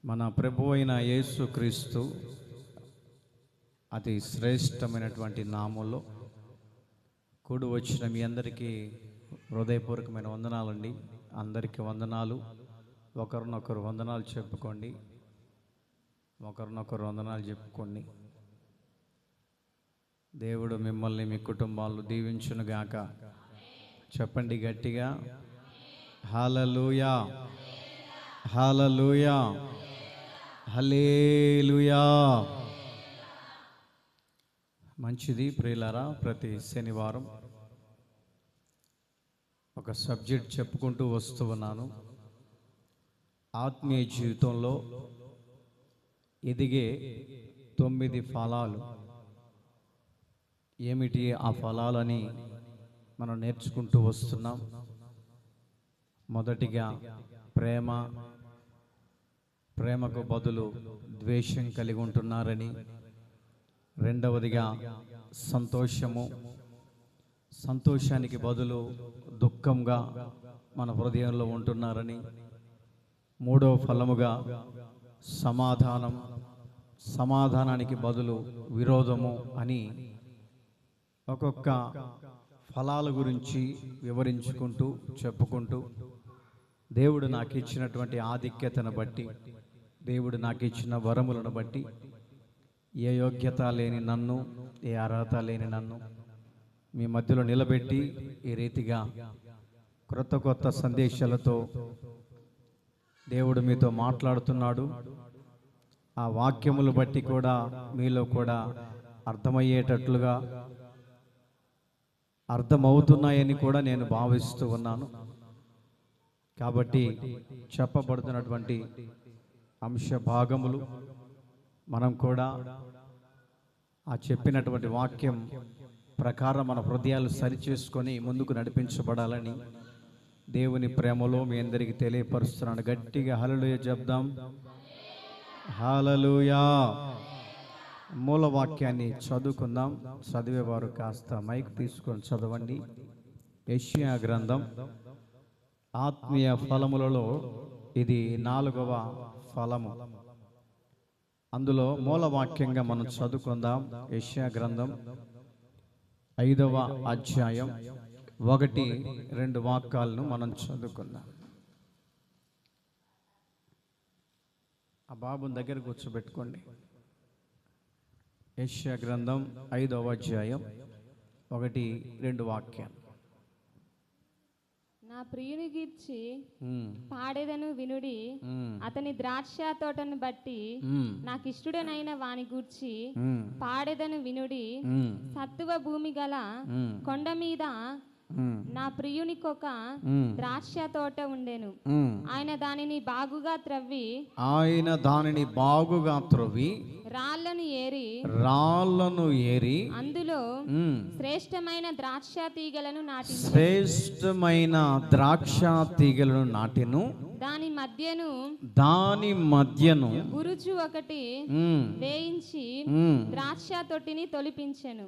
మన ప్రభు అయిన యేసుక్రీస్తు అతి శ్రేష్టమైనటువంటి నామంలో కూడి వచ్చిన మీ అందరికీ హృదయపూర్వకమైన వందనాలండి. అందరికీ వందనాలు. ఒకరినొకరు వందనాలు చెప్పుకోండి. ఒకరినొకరు వందనాలు చెప్పుకోండి. దేవుడు మిమ్మల్ని మీ కుటుంబాలు దీవించునుగాక. చెప్పండి గట్టిగా, హల్లెలూయా, హల్లెలూయా, హల్లెలూయా. మంచిది ప్రియులారా, ప్రతి శనివారం ఒక సబ్జెక్ట్ చెప్పుకుంటూ వస్తూ ఉన్నాను. ఆత్మీయ జీవితంలో ఎదిగే 9 ఫలాలు ఏమిటి? ఆ ఫలాలని మనం నేర్చుకుంటూ వస్తున్నాం. మొదటిగా ప్రేమకు బదులు ద్వేషం కలిగి ఉంటున్నారని, రెండవదిగా సంతోషానికి బదులు దుఃఖంగా మన హృదయంలో ఉంటున్నారని, మూడవ ఫలముగా సమాధానానికి బదులు విరోధము అని ఒక్కొక్క ఫలాల గురించి వివరించుకుంటూ చెప్పుకుంటూ దేవుడు నాకు ఇచ్చినటువంటి ఆధిక్యతను బట్టి, దేవుడు నాకు ఇచ్చిన వరములను బట్టి, ఏ యోగ్యత లేని నన్ను, ఏ అర్హత లేని నన్ను మీ మధ్యలో నిలబెట్టి ఈ రీతిగా కొత్త సందేశాలతో దేవుడు మీతో మాట్లాడుతున్నాడు. ఆ వాక్యములు బట్టి కూడా మీలో కూడా అర్థమయ్యేటట్లుగా అర్థమవుతున్నాయని కూడా నేను భావిస్తూ ఉన్నాను. కాబట్టి చెప్పబడుతున్నటువంటి అంశ భాగములు మనం కూడా ఆ చెప్పినటువంటి వాక్యం ప్రకారం మన హృదయాలు సరిచేసుకొని ముందుకు నడిపించబడాలని దేవుని ప్రేమలో మీ అందరికీ తెలియపరుస్తున్నాను. గట్టిగా హల్లెలూయా చెప్దాం. హల్లెలూయా. మూల వాక్యాన్ని చదువుకుందాం. చదివేవారు కాస్త మైక్ తీసుకొని చదవండి. యెషయా గ్రంథం ఆత్మీయ ఫలములలో ఇది 4వ ఫలము. అందులో మూల వాక్యంగా మనం చదువుకుందాం. యెషయా గ్రంథం 5వ అధ్యాయం 1-2 వాక్యాలను మనం చదువుకుందాం. ఆ బాబుని దగ్గర కూర్చోబెట్టుకోండి. యెషయా గ్రంథం 5వ అధ్యాయం 1-2 వాక్యాలు. నా ప్రియుని గూర్చి పాడేదను వినుడి, అతని ద్రాక్ష తోటను బట్టి నాకు ఇష్టడనైన వాని గూర్చి పాడేదను వినుడి. సత్తువ భూమి గల కొండ మీద నా ప్రియునికొక ద్రాక్ష తోట ఉండెను. ఆయన దానిని బాగుగా త్రవ్వి రాళ్లను ఏరి అందులో శ్రేష్టమైన ద్రాక్ష తీగలను నాటెను. దాని మధ్యను గురుచు ఒకటి వేయించి ద్రాక్ష తొట్టిని తొలిపించెను.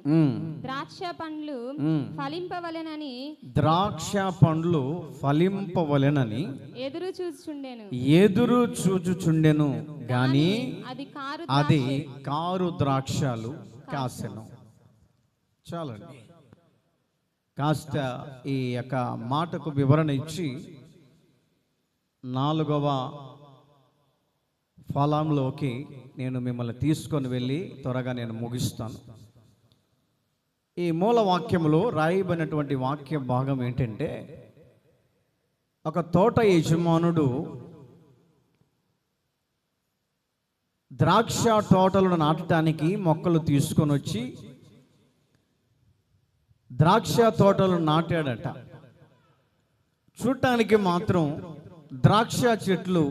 ద్రాక్ష పండ్లు ఫలింపవలెనని ఎదురు చూచుచుండెను గాని అది కారు ద్రాక్షలు కాసెను. చాలండి. కాస్త ఈ యొక్క మాటకు వివరణ ఇచ్చి 4వ ఫలంలోకి నేను మిమ్మల్ని తీసుకొని వెళ్ళి త్వరగా నేను ముగిస్తాను. ఈ మూల వాక్యంలో రాయబడినటువంటి వాక్య భాగం ఏంటంటే, ఒక తోట యజమానుడు ద్రాక్ష తోటలను నాటడానికి మొక్కలు తీసుకొని వచ్చి ద్రాక్ష తోటలను నాటాడట. చూడటానికి మాత్రం ద్రాక్ష చెట్లు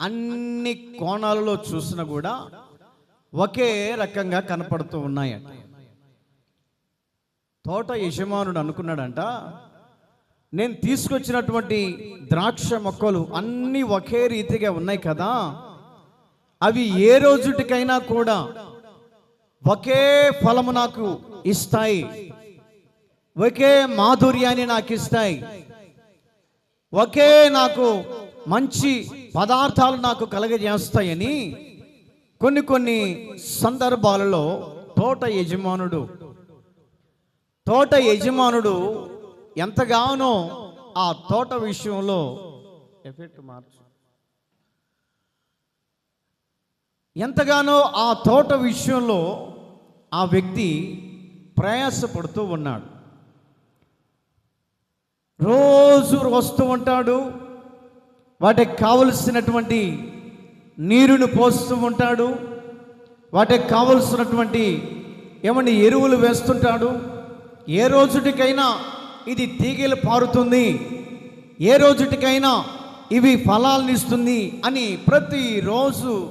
అన్ని కోణాలలో చూసినా కూడా ఒకే రకంగా కనపడుతూ ఉన్నాయట. తోట యజమానుడు అనుకున్నాడంట, నేను తీసుకొచ్చినటువంటి ద్రాక్ష మొక్కలు అన్నీ ఒకే రీతిగా ఉన్నాయి కదా, అవి ఏ రోజుటికైనా కూడా ఒకే ఫలము నాకు ఇస్తాయి, ఒకే మాధుర్యాన్ని నాకు ఇస్తాయి, ఒకే నాకు మంచి పదార్థాలు నాకు కలగజేస్తాయని కొన్ని సందర్భాలలో తోట యజమానుడు ఎంతగానో ఆ తోట విషయంలో ఎంతగానో ఆ తోట విషయంలో ఆ వ్యక్తి ప్రయాసపడుతూ ఉన్నాడు. రోజు వస్తూ ఉంటాడు, వాటికి కావలసినటువంటి నీరును పోస్తూ ఉంటాడు, వాటికి కావలసినటువంటి ఎరువులు వేస్తుంటాడు. ఏ రోజుటికైనా ఇది తీగలు పారుతుంది, ఏ రోజుటికైనా ఇవి ఫలాలను ఇస్తుంది అని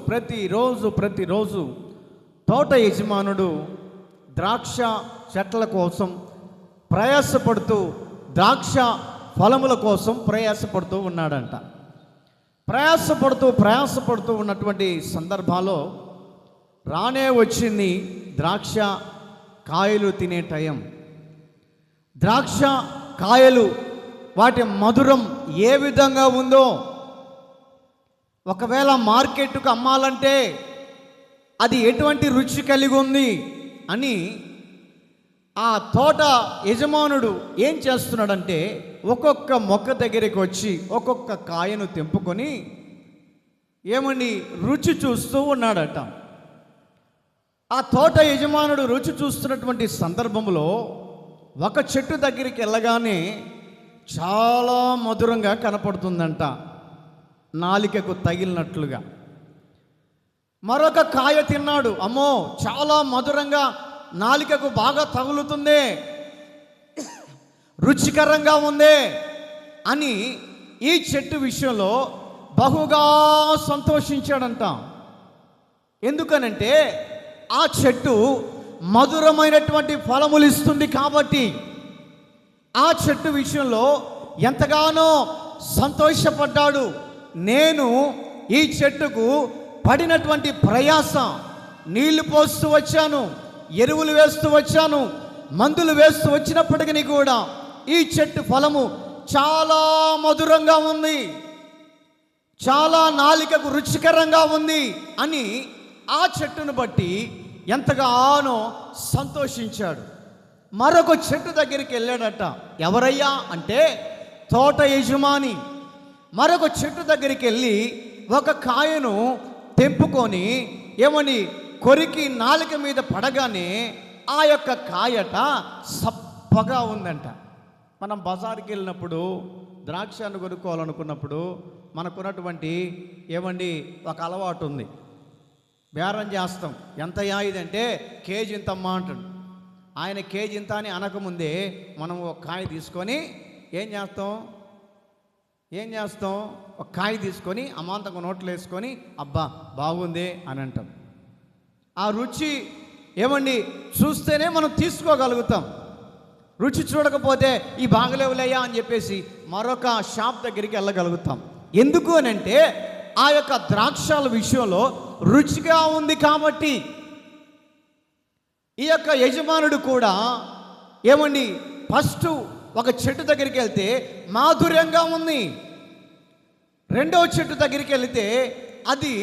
ప్రతిరోజు తోట యజమానుడు ద్రాక్ష చెట్ల కోసం ప్రయాసపడుతూ, ద్రాక్ష ఫలముల కోసం ప్రయాసపడుతూ ఉన్నాడంట. ప్రయాసపడుతూ ఉన్నటువంటి సందర్భాల్లో రానే వచ్చింది ద్రాక్ష కాయలు తినే టైం. ద్రాక్ష కాయలు వాటి మధురం ఏ విధంగా ఉందో, ఒకవేళ మార్కెట్కు అమ్మాలంటే అది ఎటువంటి రుచి కలిగి ఉంది అని ఆ తోట యజమానుడు ఏం చేస్తున్నాడంటే ఒక్కొక్క మొక్క దగ్గరికి వచ్చి ఒక్కొక్క కాయను తెంపుకొని రుచి చూస్తూ ఉన్నాడట. ఆ తోట యజమానుడు రుచి చూస్తున్నటువంటి సందర్భంలో ఒక చెట్టు దగ్గరికి వెళ్ళగానే చాలా మధురంగా కనపడుతుందంట, నాలికకు తగిలినట్లుగా. మరొక కాయ తిన్నాడు, అమ్మో చాలా మధురంగా నాలికకు బాగా తగులుతుంది, రుచికరంగా ఉంది అని ఈ చెట్టు విషయంలో బహుగా సంతోషించాడంట. ఎందుకనంటే ఆ చెట్టు మధురమైనటువంటి ఫలములు ఇస్తుంది కాబట్టి ఆ చెట్టు విషయంలో ఎంతగానో సంతోషపడ్డాడు. నేను ఈ చెట్టుకు పడినటువంటి ప్రయాస, నీళ్లు పోస్తూ వచ్చాను, ఎరువులు వేస్తూ వచ్చాను, మందులు వేస్తూ వచ్చినప్పటికీ కూడా ఈ చెట్టు ఫలము చాలా మధురంగా ఉంది, చాలా నాలికకు రుచికరంగా ఉంది అని ఆ చెట్టును బట్టి ఎంతగానో సంతోషించాడు. మరొక చెట్టు దగ్గరికి వెళ్ళాడట. ఎవరయ్యా అంటే తోట యజమాని. మరొక చెట్టు దగ్గరికి వెళ్ళి ఒక కాయను తెంపుకొని కొరికి నాలుక మీద పడగానే ఆ యొక్క కాయట సప్పగా ఉందంట. మనం బజార్కి వెళ్ళినప్పుడు ద్రాక్షను కొనుక్కోవాలనుకున్నప్పుడు మనకున్నటువంటి ఒక అలవాటు ఉంది, బేరం చేస్తాం. ఎంతయా ఇదంటే కేజీ ఇంతమ్మా అంటాడు. ఆయన కేజీ ఇంత అని అనకముందే మనం ఒక కాయ తీసుకొని ఏం చేస్తాం ఒక కాయ తీసుకొని అమాంతంగా నోట్లు వేసుకొని అబ్బా బాగుంది అని అంటాం. ఆ రుచి చూస్తేనే మనం తీసుకోగలుగుతాం. రుచి చూడకపోతే ఈ బాగలేవులేయా అని చెప్పేసి మరొక షాప్ దగ్గరికి వెళ్ళగలుగుతాం. ఎందుకు అని అంటే ఆ యొక్క ద్రాక్షల విషయంలో రుచిగా ఉంది కాబట్టి. ఈ యొక్క యజమానుడు కూడా ఫస్ట్ ఒక చెట్టు దగ్గరికి వెళ్తే మాధుర్యంగా ఉంది, రెండవ చెట్టు దగ్గరికి వెళితే అది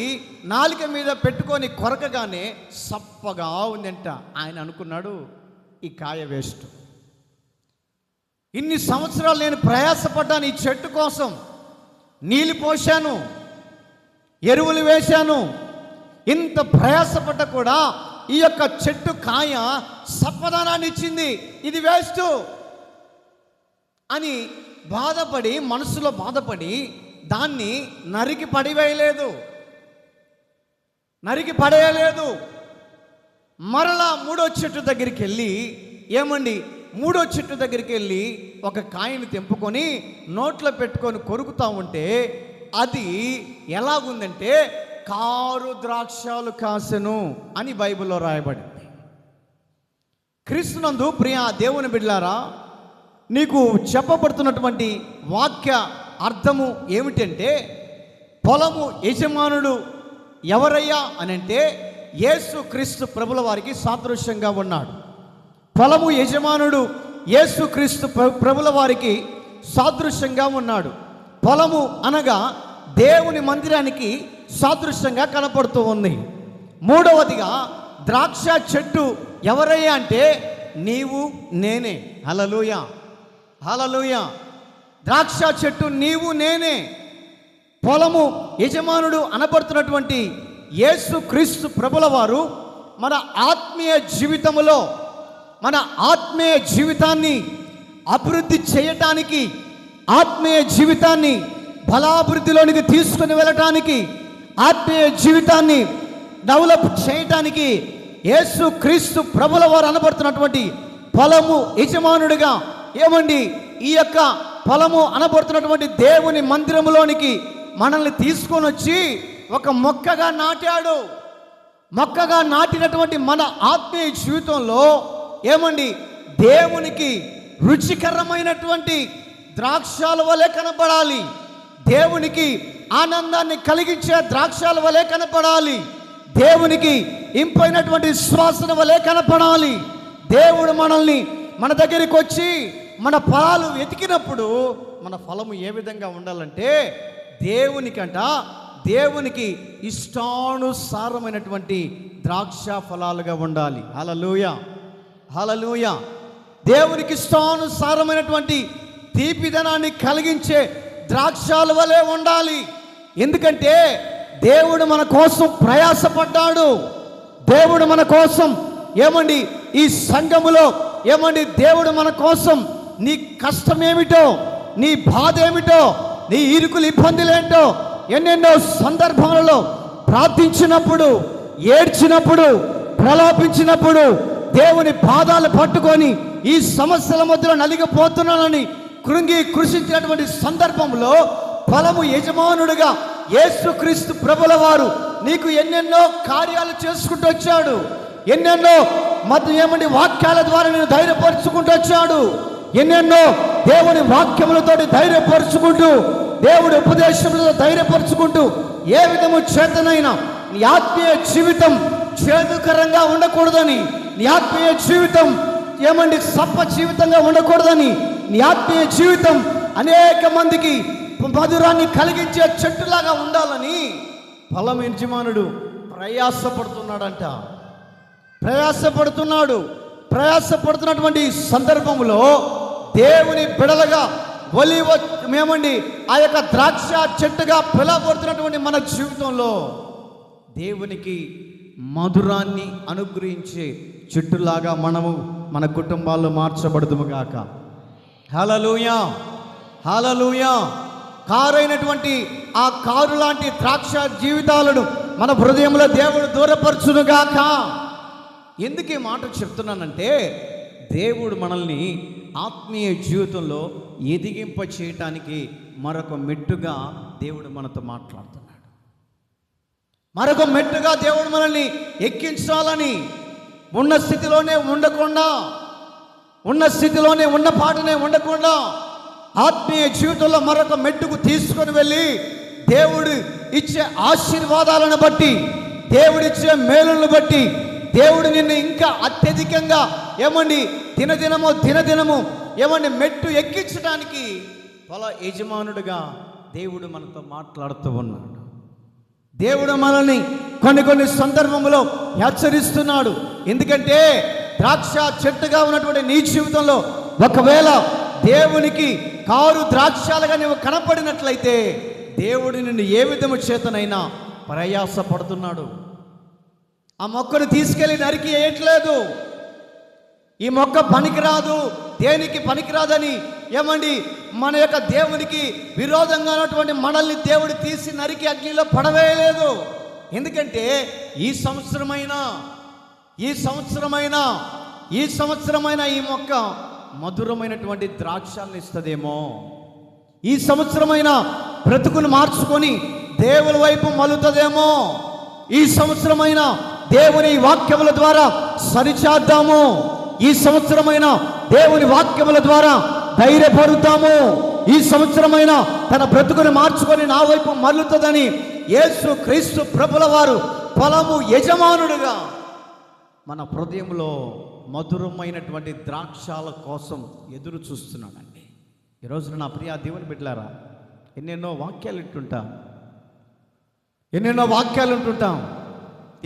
నాలుక మీద పెట్టుకొని కొరకగానే సప్పగా ఉందంట. ఆయన అనుకున్నాడు ఈ కాయ వేస్ట్, ఇన్ని సంవత్సరాలు నేను ప్రయాసపడ్డాను ఈ చెట్టు కోసం, నీళ్ళు పోశాను, ఎరువులు వేశాను, ఇంత ప్రయాసపడ్డ కూడా ఈ యొక్క చెట్టు కాయ సప్పదనాన్ని ఇచ్చింది, ఇది వేస్ట్ అని బాధపడి, మనసులో బాధపడి దాన్ని నరికి పడేయలేదు. మరలా మూడో చెట్టు దగ్గరికి వెళ్ళి ఒక కాయను తెంపుకొని నోట్లో పెట్టుకొని కొరుకుతా ఉంటే అది ఎలాగుందంటే కారు ద్రాక్షలు కాసెను అని బైబిల్లో రాయబడింది. క్రీస్తునందు ప్రియ దేవుని బిడ్డలారా, నీకు చెప్పబడుతున్నటువంటి వాక్య అర్థము ఏమిటంటే పొలము యజమానుడు ఎవరయ్యా అని అంటే యేసు క్రీస్తు ప్రభుల వారికి సాదృశ్యంగా ఉన్నాడు. పొలము యజమానుడు యేసు క్రీస్తు ప్రభుల వారికి సాదృశ్యంగా ఉన్నాడు. పొలము అనగా దేవుని మందిరానికి సాదృశ్యంగా కనపడుతూ ఉంది. మూడవదిగా ద్రాక్ష చెట్టు ఎవరయ్యా అంటే నీవు నేనే. హల్లెలూయా, హల్లెలూయా. ద్రాక్ష చెట్టు నీవు నేనే. పొలము యజమానుడు అనబడుతున్నటువంటి యేసు క్రీస్తు ప్రభుల వారు మన ఆత్మీయ జీవితంలో మన ఆత్మీయ జీవితాన్ని అభివృద్ధి చేయటానికి, ఆత్మీయ జీవితాన్ని బలాభివృద్ధిలోనికి తీసుకుని వెళ్ళటానికి, ఆత్మీయ జీవితాన్ని డెవలప్ చేయటానికి యేసు క్రీస్తు ప్రభుల వారు అనబడుతున్నటువంటి పొలము యజమానుడిగా ఏమండి ఈ యొక్క పొలము అనబడుతున్నటువంటి దేవుని మందిరములోనికి మనల్ని తీసుకొని వచ్చి ఒక మొక్కగా నాటాడు. మొక్కగా నాటినటువంటి మన ఆత్మీయ జీవితంలో ఏమండి దేవునికి రుచికరమైనటువంటి ద్రాక్షాల వలె కనపడాలి. దేవునికి ఆనందాన్ని కలిగించే ద్రాక్షాల వలె కనపడాలి. దేవునికి ఇంపైనటువంటి సువాసన వలె కనపడాలి. దేవుడు మనల్ని మన దగ్గరికి వచ్చి మన ఫలాలు వెతికినప్పుడు మన ఫలము ఏ విధంగా ఉండాలంటే దేవునికి ఇష్టానుసారమైనటువంటి ద్రాక్ష ఫలాలుగా ఉండాలి. హల్లెలూయా, హల్లెలూయా. దేవునికి ఇష్టానుసారమైనటువంటి తీపిదనాన్ని కలిగించే ద్రాక్షల వలె ఉండాలి. ఎందుకంటే దేవుడు మన కోసం ప్రయాసపడ్డాడు. దేవుడు మన కోసం ఏమండి ఈ సంఘములో ఏమండి దేవుడు మన కోసం నీ కష్టం ఏమిటో, నీ బాధ ఏమిటో, నీ ఇరుకులు ఇబ్బందులేంటో ఎన్నెన్నో సందర్భాలలో ప్రార్థించినప్పుడు, ఏడ్చినప్పుడు, ప్రలాపించినప్పుడు, దేవుని పాదాలు పట్టుకొని ఈ సమస్యల మధ్యలో నలిగిపోతున్నానని కృంగి కృషించినటువంటి సందర్భంలో ఫలము యజమానుడిగా యేసుక్రీస్తు ప్రభుల వారు నీకు ఎన్నెన్నో కార్యాలు చేసుకుంటూ వచ్చాడు. ఎన్నెన్నో ఏమండి వాక్యాల ద్వారా నేను ధైర్యపరుచుకుంటూ వచ్చాడు. ఎన్నెన్నో దేవుని వాక్యములతోటి ధైర్యపరుచుకుంటూ, దేవుడి ఉపదేశములతో ధైర్యపరుచుకుంటూ ఏ విధము చేతనైనా నీ ఆత్మీయ జీవితం చేదుకరంగా ఉండకూడదని, నీ ఆత్మీయ జీవితం ఏమండి సప్ప జీవితంగా ఉండకూడదని, నీ ఆత్మీయ జీవితం అనేక మందికి మధురాన్ని కలిగించే చెట్టులాగా ఉండాలని ఫలం యజమానుడు ప్రయాసపడుతున్నాడంట. ప్రయాసపడుతున్నటువంటి సందర్భంలో దేవుని బిడలగా మేమండి ఆ యొక్క ద్రాక్ష చెట్టుగా పిలవబడుతున్నటువంటి మన జీవితంలో దేవునికి మధురాన్ని అనుగ్రహించే చెట్టులాగా మనము మన కుటుంబాల్లో మార్చబడదుము గాక. హల్లెలూయా, హల్లెలూయా. కారైనటువంటి ఆ కారు లాంటి ద్రాక్ష జీవితాలను మన హృదయంలో దేవుడు దూరపరచును గాక. ఎందుకు ఈ మాట చెప్తున్నానంటే దేవుడు మనల్ని ఆత్మీయ జీవితంలో ఎదిగింప చేయటానికి మరొక మెట్టుగా దేవుడు మనతో మాట్లాడుతున్నాడు. మరొక మెట్టుగా దేవుడు మనల్ని ఎక్కించాలని, ఉన్న స్థితిలోనే ఉన్న పాటనే ఉండకుండా ఆత్మీయ జీవితంలో మరొక మెట్టుకు తీసుకొని వెళ్ళి దేవుడు ఇచ్చే ఆశీర్వాదాలను బట్టి, దేవుడిచ్చే మేలులను బట్టి దేవుడు నిన్ను ఇంకా అత్యధికంగా ఏమండి దినదినము ఏమండి మెట్టు ఎక్కించడానికి పొల యజమానుడిగా దేవుడు మనతో మాట్లాడుతూ ఉన్నాడు. దేవుడు మనల్ని కొన్ని సందర్భంలో హెచ్చరిస్తున్నాడు. ఎందుకంటే ద్రాక్ష చెట్టుగా ఉన్నటువంటి నీ జీవితంలో ఒకవేళ దేవునికి కారు ద్రాక్షాలుగా నువ్వు కనపడినట్లయితే దేవుడు నిన్ను ఏ విధము చేతనైనా ప్రయాసపడుతున్నాడు. ఆ మొక్కను తీసుకెళ్ళి నరికి వేయట్లేదు. ఈ మొక్క పనికిరాదు, దేనికి పనికిరాదని ఏమండి మన యొక్క దేవునికి విరోధంగా ఉన్నటువంటి మనల్ని దేవుడు తీసి నరికి అగ్నిలో పడవేయలేదు. ఎందుకంటే ఈ సంవత్సరమైన ఈ మొక్క మధురమైనటువంటి ద్రాక్షాలను ఇస్తుందేమో, ఈ సంవత్సరమైన బ్రతుకును మార్చుకొని దేవుని వైపు మలుతుందేమో, ఈ సంవత్సరమైన దేవుని వాక్యముల ద్వారా సరిచేద్దాము, ఈ సంవత్సరమైన దేవుని వాక్యముల ద్వారా ధైర్యపడుతాము, ఈ సంవత్సరమైన తన బ్రతుకుని మార్చుకొని నా వైపు మల్లుతుందని యేసు క్రీస్తు ప్రభుల వారు ఫలము యజమానుడుగా మన హృదయంలో మధురమైనటువంటి ద్రాక్షాల కోసం ఎదురు చూస్తున్నాడండి. ఈరోజు నా ప్రియ దేవుని బిడ్డలారా, ఎన్నెన్నో వాక్యాలు ఇట్టుంటా, ఎన్నెన్నో వాక్యాలు ఉంటుంటాం.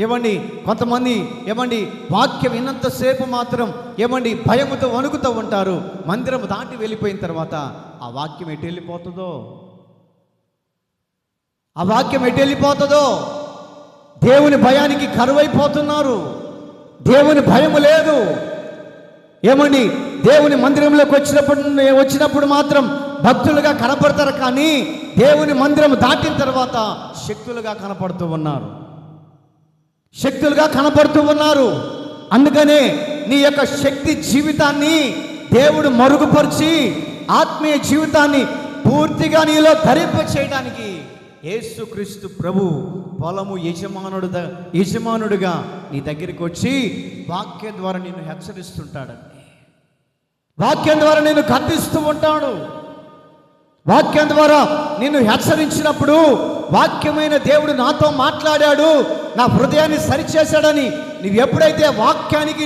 ఏమండి కొంతమంది ఏమండి వాక్యం విన్నంతసేపు మాత్రం ఏమండి భయముతో వణుకుతూ ఉంటారు. మందిరం దాటి వెళ్ళిపోయిన తర్వాత ఆ వాక్యం ఎటు వెళ్ళిపోతుందో, ఆ వాక్యం ఎటు వెళ్ళిపోతుందో. దేవుని భయానికి కరువైపోతున్నారు. దేవుని భయము లేదు. ఏమండి దేవుని మందిరంలోకి వచ్చినప్పుడు మాత్రం భక్తులుగా కనపడతారు, కానీ దేవుని మందిరం దాటిన తర్వాత శక్తులుగా కనపడుతూ ఉన్నారు. శక్తులుగా కనపడుతూ ఉన్నారు. అందుకనే నీ యొక్క శక్తి జీవితాన్ని దేవుడు మరుగుపరిచి ఆత్మీయ జీవితాన్ని పూర్తిగా నీలో ధరింప చేయడానికి యేసుక్రీస్తు ప్రభు పొలము యజమానుడుగా నీ దగ్గరికి వచ్చి వాక్యం ద్వారా నిన్ను హెచ్చరిస్తుంటాడండి. వాక్యం ద్వారా నిన్ను గద్దిస్తూ ఉంటాడు. వాక్యం ద్వారా నిన్ను హెచ్చరించినప్పుడు వాక్యమైన దేవుడు నాతో మాట్లాడాడు, నా హృదయాన్ని సరిచేశాడని నీవు ఎప్పుడైతే వాక్యానికి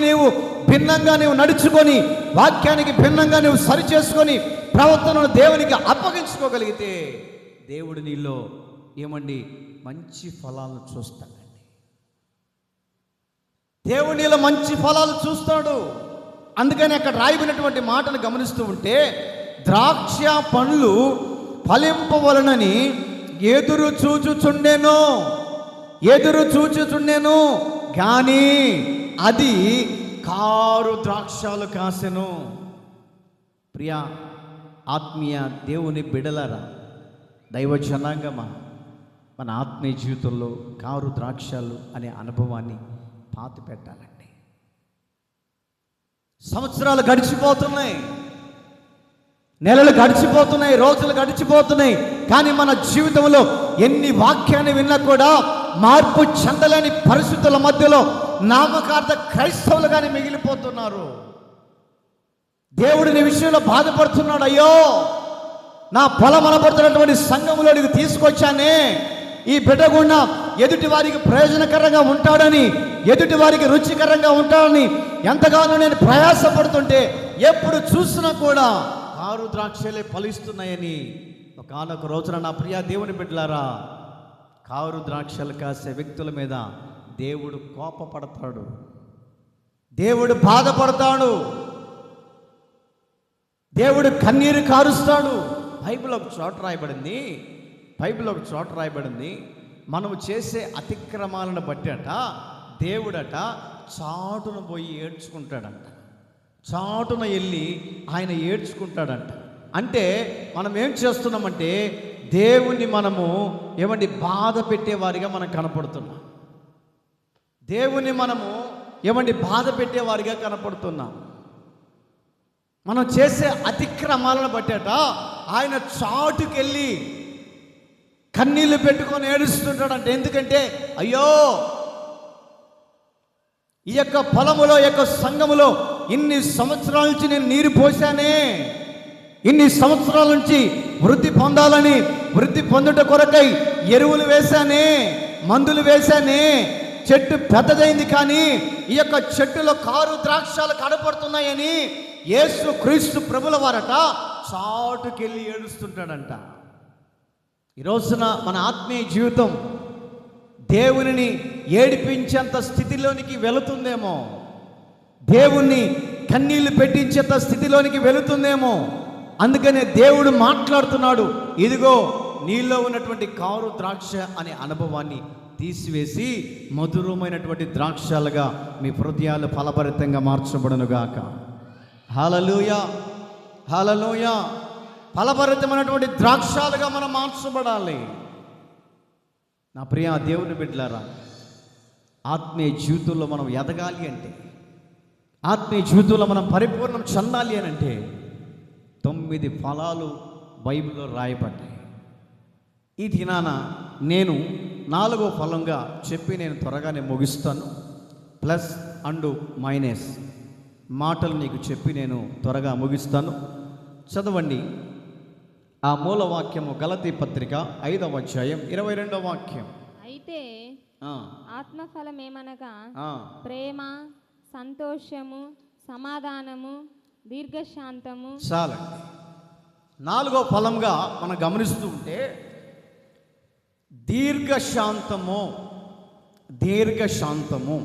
భిన్నంగా నడుచుకొని వాక్యానికి భిన్నంగా సరిచేసుకొని ప్రవర్తనను దేవునికి అప్పగించుకోగలిగితే దేవుడు నీలో ఏమండి మంచి ఫలాలను చూస్తాడండి. దేవుడు నీలో మంచి ఫలాలు చూస్తాడు. అందుకని అక్కడ రాయబడినటువంటి మాటను గమనిస్తూ ఉంటే, ద్రాక్ష పండ్లు ఫలింపవలనని ఎదురు చూచుచుండెను కానీ అది కారు ద్రాక్షలు కాసెను. ప్రియా ఆత్మీయ దేవుని బిడలరా, దైవ జనాంగమా, మన ఆత్మీయ జీవితంలో కారు ద్రాక్షలు అనే అనుభవాన్ని పాతి పెట్టాలండి. సంవత్సరాలు గడిచిపోతున్నాయి, నెలలు గడిచిపోతున్నాయి, రోజులు గడిచిపోతున్నాయి, కానీ మన జీవితంలో ఎన్ని వాక్యాన్ని విన్నా కూడా మార్పు చెందలేని పరిస్థితుల మధ్యలో నామకార్థ క్రైస్తవులుగానే మిగిలిపోతున్నారు. దేవుడిని విషయంలో బాధపడుతున్నాడు. అయ్యో, నా పొలమనబడుతున్నటువంటి సంఘములోనికి తీసుకొచ్చానే, ఈ బిడ్డ గుండా ఎదుటి వారికి ప్రయోజనకరంగా ఉంటాడని, ఎదుటి వారికి రుచికరంగా ఉంటాడని ఎంతగానో నేను ప్రయాసపడుతుంటే ఎప్పుడు చూసినా కూడా కారు ద్రాక్షలే ఫలిస్తున్నాయని ఒకానొక రోజున నా ప్రియ దేవుని బిడ్డలారా, కారు ద్రాక్షలు కాసే వ్యక్తుల మీద దేవుడు కోపపడతాడు, దేవుడు బాధపడతాడు, దేవుడు కన్నీరు కారుస్తాడు. బైబిల్ ఒక చోట రాయబడింది, మనము చేసే అతిక్రమాలను బట్టి దేవుడట చాటున పోయి ఏడ్చుకుంటాడంట, చాటున వెళ్ళి ఆయన ఏడ్చుకుంటాడంట. అంటే మనం ఏం చేస్తున్నామంటే దేవుణ్ణి మనము ఏమండి బాధ పెట్టేవారిగా మనం కనపడుతున్నాం. దేవుణ్ణి మనము ఏమండి బాధ పెట్టేవారిగా కనపడుతున్నాం. మనం చేసే అతిక్రమాలను బట్టేట ఆయన చాటుకెళ్ళి కన్నీళ్లు పెట్టుకొని ఏడుస్తుంటాడంట. ఎందుకంటే అయ్యో, ఈ యొక్క పొలములో, ఈ యొక్క సంఘములో ఇన్ని సంవత్సరాల నుంచి నేను నీరు పోసానే, ఇన్ని సంవత్సరాల నుంచి వృద్ధి పొందాలని, వృద్ధి పొందుట కొరకై ఎరువులు వేశానే, మందులు వేశానే, చెట్టు పెద్దదైంది, కానీ ఈ యొక్క చెట్టులో కారు ద్రాక్షాలు కనపడుతున్నాయని యేసు క్రీస్తు ప్రభుల వారట చాటుకెళ్ళి ఏడుస్తుంటాడంట. ఈ రోజున మన ఆత్మీయ జీవితం దేవునిని ఏడిపించేంత స్థితిలోనికి వెళుతుందేమో, దేవుణ్ణి కన్నీళ్లు పెట్టించేంత స్థితిలోనికి వెళుతుందేమో. అందుకనే దేవుడు మాట్లాడుతున్నాడు, ఇదిగో నీలో ఉన్నటువంటి కారు ద్రాక్ష అనే అనుభవాన్ని తీసివేసి మధురమైనటువంటి ద్రాక్షలుగా మీ హృదయాలు ఫలభరితంగా మార్చబడునుగాక. హల్లెలూయా, హల్లెలూయా. ఫలభరితమైనటువంటి ద్రాక్షలుగా మనం మార్చబడాలి. నా ప్రియ దేవుని బిడ్డలారా, ఆత్మీయ జీవితంలో మనం ఎదగాలి అంటే, ఆత్మీయ జీవితంలో మనం పరిపూర్ణం చెందాలి అని అంటే 9 ఫలాలు బైబిల్లో రాయబడ్డాయి. ఈ దినాన నేను 4వ ఫలంగా చెప్పి నేను త్వరగానే ముగిస్తాను. ప్లస్ అండ్ మైనస్ మాటలు నీకు చెప్పి నేను త్వరగా ముగిస్తాను. చదవండి ఆ మూల వాక్యము, గలతీ పత్రిక 5వ అధ్యాయం 22వ వాక్యం. అయితే ఆత్మఫలం ఏమనగా ప్రేమ, సంతోషము, సమాధానము, దీర్ఘశాంతము. చాలండి. 4వ ఫలంగా మనం గమనిస్తూ ఉంటే దీర్ఘశాంతము. దీర్ఘశాంతము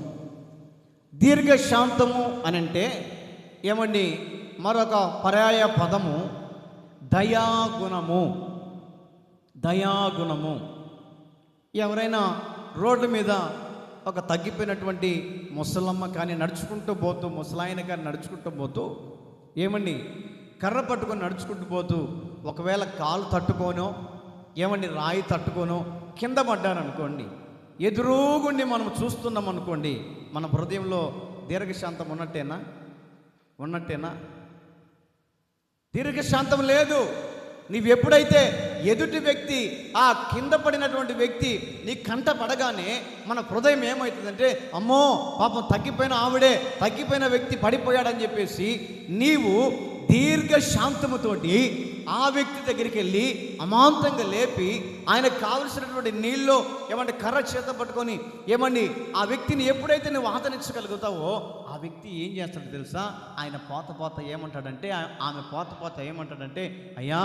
దీర్ఘశాంతము అని అంటే ఏమండి, మరొక పర్యాయ పదము దయాగుణము. దయాగుణము. ఎవరైనా రోడ్డు మీద ఒక తగ్గిపోయినటువంటి ముసలమ్మ కానీ నడుచుకుంటూ పోతూ, ముసలాయన కానీ నడుచుకుంటూ పోతూ ఏమండి కర్ర పట్టుకొని నడుచుకుంటూ పోతూ ఒకవేళ కాలు తట్టుకోనో ఏమండి రాయి తట్టుకోనో కింద పడ్డారనుకోండి, ఎదురుగుండి మనం చూస్తున్నాం అనుకోండి, మన హృదయంలో దీర్ఘశాంతం ఉన్నట్టేనా? దీర్ఘశాంతం లేదు. నీవెప్పుడైతే ఎదుటి వ్యక్తి, ఆ కింద పడినటువంటి వ్యక్తి నీ కంట పడగానే మన హృదయం ఏమవుతుందంటే, అమ్మో పాపం తగ్గిపోయిన వ్యక్తి పడిపోయాడని చెప్పేసి నీవు దీర్ఘశాంతముతోటి ఆ వ్యక్తి దగ్గరికి వెళ్ళి అమాంతంగా లేపి ఆయనకు కావలసినటువంటి నీళ్ళు ఏమంటే కర్ర చేత పట్టుకొని ఏమండి ఆ వ్యక్తిని ఎప్పుడైతే నువ్వు ఆదరించగలుగుతావో ఆ వ్యక్తి ఏం చేస్తాడో తెలుసా? ఆయన పోత ఏమంటాడంటే, ఆమె పోత ఏమంటాడంటే, అయ్యా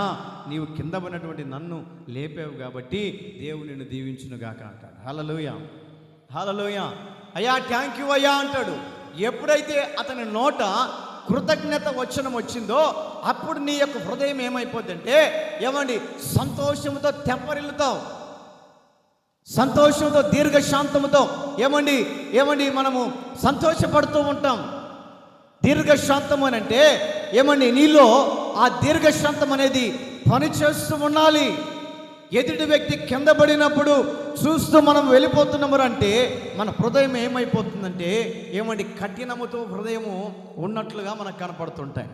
నీవు కింద పడినటువంటి నన్ను లేపావు కాబట్టి దేవుడు నిన్ను దీవించునుగాక అంటాడు. హల్లెలూయా, హల్లెలూయా. అయ్యా థ్యాంక్ యూ అయ్యా అంటాడు. ఎప్పుడైతే అతని నోట కృతజ్ఞత వచనం వచ్చిందో అప్పుడు నీ యొక్క హృదయం ఏమైపోద్దంటే ఏమండి సంతోషంతో తెప్పరిల్లుతావు, సంతోషంతో దీర్ఘశాంతముతో ఏమండి మనము సంతోషపడుతూ ఉంటాం. దీర్ఘశాంతం అని అంటే ఏమండి నీలో ఆ దీర్ఘశాంతం అనేది పనిచేస్తూ ఉండాలి. ఎదుటి వ్యక్తి కింద పడినప్పుడు చూస్తూ మనం వెళ్ళిపోతున్నాము అంటే మన హృదయం ఏమైపోతుందంటే ఏమండి కఠినముతో హృదయము ఉన్నట్లుగా మనకు కనపడుతుంటాయి.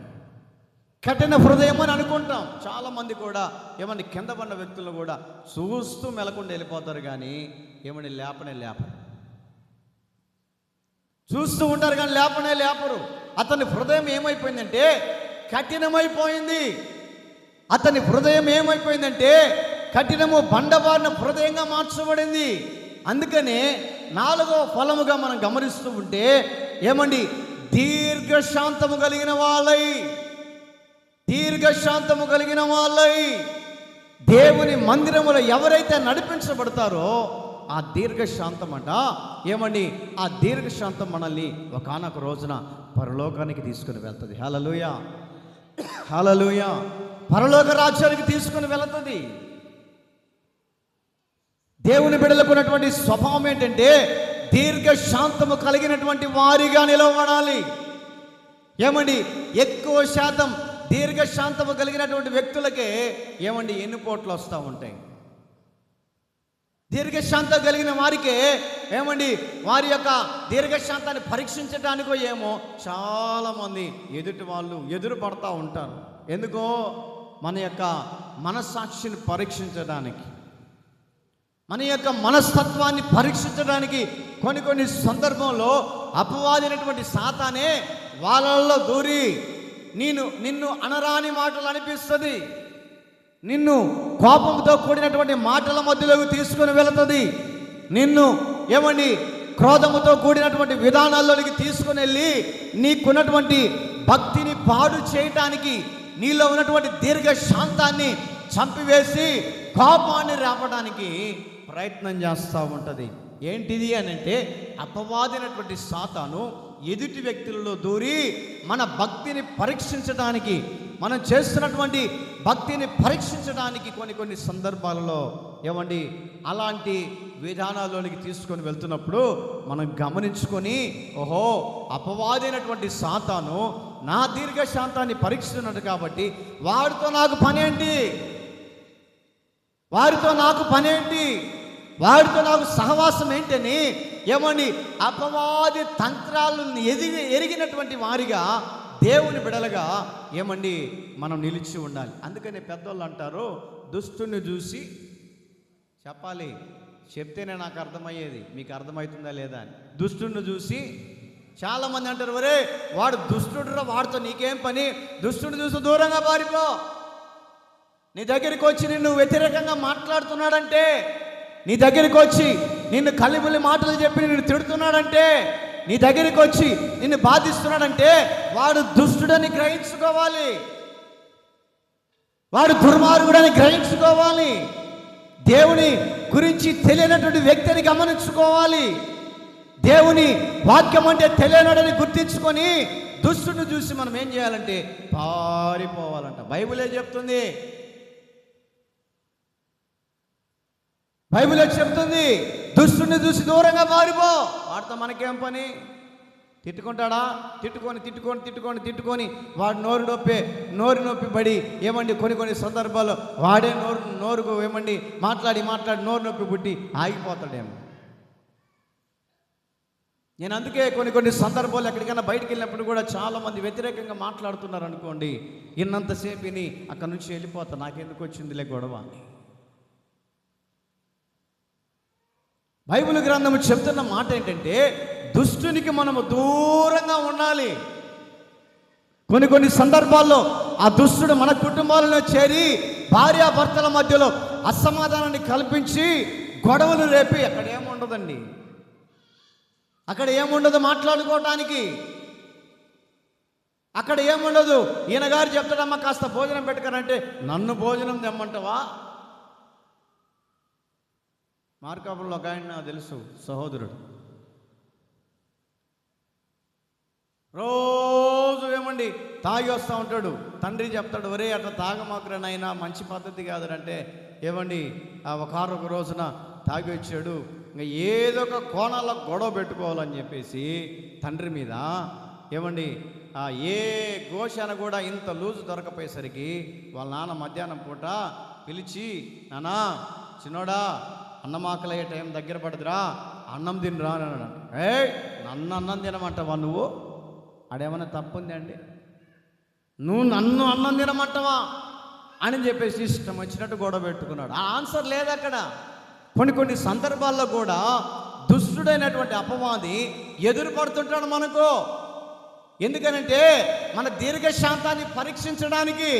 కఠిన హృదయం అని అనుకుంటాం. చాలామంది కూడా ఏమండి కింద పడిన వ్యక్తులు కూడా చూస్తూ మెలకుండా వెళ్ళిపోతారు, కానీ ఏమండి లేపరు. చూస్తూ ఉంటారు కానీ లేపరు. అతని హృదయం ఏమైపోయిందంటే కఠినమైపోయింది. అతని హృదయం ఏమైపోయిందంటే కఠినము బండబారిన హృదయంగా మార్చబడింది. అందుకనే 4వ ఫలముగా మనం గమనిస్తూ ఉంటే ఏమండి దీర్ఘశాంతము కలిగిన వాళ్ళై దేవుని మందిరములో ఎవరైతే నడిపించబడతారో ఆ దీర్ఘశాంతం ఏమండి ఆ దీర్ఘశాంతం మనల్ని ఒకానొక రోజున పరలోకానికి తీసుకుని వెళ్తుంది. హల్లెలూయా, హల్లెలూయా. పరలోక రాజ్యానికి తీసుకుని వెళ్తుంది. దేవుని బిడ్డలకు ఉన్నటువంటి స్వభావం ఏంటంటే దీర్ఘశాంతము కలిగినటువంటి వారిగా నిలవబడాలి. ఏమండి ఎక్కువ శాతం దీర్ఘశాంతము కలిగినటువంటి వ్యక్తులకే ఏమండి ఎన్నిపోట్లు వస్తూ ఉంటాయి. దీర్ఘశాంతం కలిగిన వారికే ఏమండి వారి యొక్క దీర్ఘశాంతాన్ని పరీక్షించడానికో ఏమో చాలామంది ఎదుటి వాళ్ళు ఎదురు పడతా ఉంటారు. ఎందుకో మన యొక్క మనస్సాక్షిని పరీక్షించడానికి, మన యొక్క మనస్తత్వాన్ని పరీక్షించడానికి కొన్ని సందర్భంలో అపవాదినటువంటి సాతానే వాళ్ళల్లో దూరి నిన్ను అనరాని మాటలు అనిపిస్తుంది, నిన్ను కోపంతో కూడినటువంటి మాటల మధ్యలోకి తీసుకొని వెళుతుంది, నిన్ను ఏమండి క్రోధముతో కూడినటువంటి విధానాల్లోనికి తీసుకుని వెళ్ళి నీకున్నటువంటి భక్తిని పాడు చేయటానికి, నీలో ఉన్నటువంటి దీర్ఘశాంతాన్ని చంపివేసి కోపాన్ని రాపడానికి ప్రయత్నం చేస్తూ ఉంటుంది. ఏంటిది అని అంటే అపవాదినటువంటి సాతాను ఎదుటి వ్యక్తులలో దూరి మన భక్తిని పరీక్షించడానికి, మనం చేస్తున్నటువంటి భక్తిని పరీక్షించడానికి కొన్ని సందర్భాలలో ఏమండి అలాంటి విధానాల్లోనికి తీసుకొని వెళ్తున్నప్పుడు మనం గమనించుకొని, ఓహో అపవాదైనటువంటి సాతాను నా దీర్ఘశాంతాన్ని పరీక్షిస్తున్నట్టు కాబట్టి వాడితో నాకు పనేంటి, వాడితో నాకు సహవాసం ఏంటని ఏమండి అపవాది తంత్రాలను ఎరిగినటువంటి వారిగా దేవుని బిడలుగా ఏమండి మనం నిలిచి ఉండాలి. అందుకని పెద్దోళ్ళు అంటారు, దుష్టుని చూసి చెప్పాలి, చెప్తేనే నాకు అర్థమయ్యేది, మీకు అర్థమవుతుందా లేదా అని. దుష్టుని చూసి చాలామంది అంటారు, ఒరే వాడు దుష్టుడురా, వాడితో నీకేం పని, దుష్టుని చూసి దూరంగా పారిపో. నీ దగ్గరికి వచ్చి నిన్ను వ్యతిరేకంగా మాట్లాడుతున్నాడంటే, నీ దగ్గరికి వచ్చి నిన్ను కల్లిబుల్లి మాటలు చెప్పి నిన్ను తిడుతున్నాడంటే, నీ దగ్గరికి వచ్చి నిన్ను బాధిస్తున్నాడంటే వాడు దుష్టుడని గ్రహించుకోవాలి, వాడు దుర్మార్గుడని గ్రహించుకోవాలి. దేవుని గురించి తెలియనటువంటి వ్యక్తిని గమనించుకోవాలి. దేవుని వాక్యం అంటే తెలియనడని గుర్తించుకొని దుష్టుని చూసి మనం ఏం చేయాలంటే పారిపోవాలంట. బైబిలే చెప్తుంది, బైబిలే చెప్తుంది, దుష్టుని చూసి దూరంగా పారిపో. వాడితో మనకేం పని? తిట్టుకుంటాడా? తిట్టుకొని వాడు నోరు నొప్పి పడి ఏమండి కొన్ని సందర్భాల్లో వాడే నోరుకు ఏమండి మాట్లాడి నోరు నొప్పి పుట్టి ఆగిపోతాడేమో. నేను అందుకే కొన్ని సందర్భాలు ఎక్కడికైనా బయటికి వెళ్ళినప్పుడు కూడా చాలామంది వ్యతిరేకంగా మాట్లాడుతున్నారు అనుకోండి, ఇన్నంతసేపు విని అక్కడి నుంచి వెళ్ళిపోతా, నాకెందుకు వచ్చిందిలే గొడవ అని. బైబిల్ గ్రంథము చెప్తున్న మాట ఏంటంటే దుష్టునికి మనము దూరంగా ఉండాలి. కొన్ని సందర్భాల్లో ఆ దుష్టుడు మన కుటుంబాలలో చేరి భార్యాభర్తల మధ్యలో అసమాధానాన్ని కల్పించి గొడవలు రేపి అక్కడ ఏముండదండి, అక్కడ ఏముండదు మాట్లాడుకోవటానికి, అక్కడ ఏముండదు. ఈయన గారు చెప్తాడమ్మా కాస్త భోజనం పెట్టుకరంటే నన్ను భోజనం తెమ్మంటావా? మార్కాపురంలో ఒక ఆయన నాకు తెలుసు, సహోదరుడు, రోజు ఏమండి తాగి వస్తూ ఉంటాడు. తండ్రి చెప్తాడు, ఒరే అట్లా తాగమాకురనైనా మంచి పద్ధతి కాదంటే, ఏమండి ఒక రోజున తాగి వచ్చాడు, ఇంకా ఏదో ఒక కోణాల్లో గొడవ పెట్టుకోవాలని చెప్పేసి తండ్రి మీద ఏమండి ఏ గోశాన కూడా ఇంత లూజు దొరకపోయేసరికి వాళ్ళ నాన్న మధ్యాహ్నం పూట పిలిచి, నానా చిన్నోడా అన్నమాకలయ్యే టైం దగ్గర పడదురా, అన్నం తినరా అని అన్నాడు. నన్ను అన్నం తినమంటావా నువ్వు? ఆడేమన్నా తప్పుంది అండి? నువ్వు నన్ను అన్నం తినమంటావా అని చెప్పేసి ఇష్టం వచ్చినట్టు గొడవ పెట్టుకున్నాడు. ఆ ఆన్సర్ లేదు అక్కడ. కొన్ని సందర్భాల్లో కూడా దుష్టుడైనటువంటి అపవాది ఎదురుపడుతుంటాడు మనకు. ఎందుకనంటే మన దీర్ఘశాంతాన్ని పరీక్షించడానికి,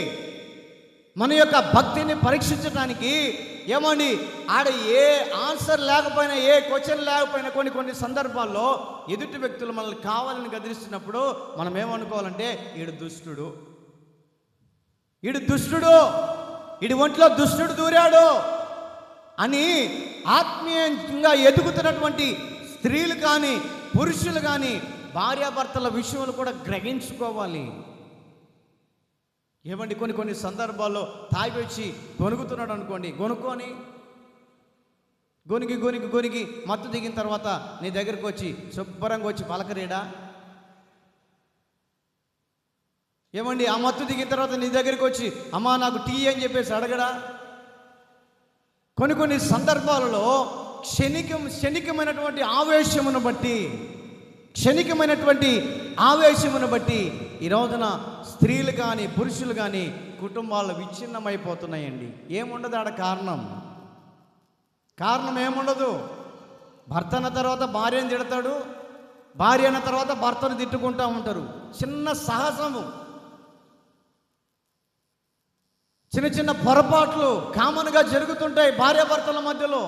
మన యొక్క భక్తిని పరీక్షించడానికి. ఏమండి ఆడ ఏ ఆన్సర్ లేకపోయినా, ఏ క్వశ్చన్ లేకపోయినా కొన్ని సందర్భాల్లో ఎదుటి వ్యక్తులు మనల్ని కావాలని గదిలిస్తున్నప్పుడు మనం ఏమనుకోవాలంటే ఈడు దుష్టుడు, ఈడు ఒంట్లో దుష్టుడు దూరాడు అని ఆత్మీయంగా ఎదుగుతున్నటువంటి స్త్రీలు కానీ పురుషులు కానీ భార్యాభర్తల విషయంలో కూడా గ్రహించుకోవాలి. ఏమండి కొన్ని సందర్భాల్లో తాగి వచ్చి గొనుగుతున్నాడు అనుకోండి, గొనికి మత్తు దిగిన తర్వాత నీ దగ్గరకు వచ్చి శుభ్రంగా వచ్చి పలకరేడా? ఏమండి ఆ మత్తు దిగిన తర్వాత నీ దగ్గరికి వచ్చి అమ్మా నాకు టీ అని చెప్పేసి అడగడా? కొన్ని సందర్భాలలో క్షణికమైనటువంటి ఆవేశమును బట్టి ఈ రోజున స్త్రీలు కానీ పురుషులు కానీ కుటుంబాలు విచ్ఛిన్నమైపోతున్నాయండి. ఏముండదు ఆడ కారణం ఏముండదు. భర్త అన్న తర్వాత భార్యను తిడతాడు, భార్య అన్న తర్వాత భర్తను తిట్టుకుంటూ ఉంటారు. చిన్న సహజము, చిన్న పొరపాట్లు కామన్గా జరుగుతుంటాయి భార్యాభర్తల మధ్యలో.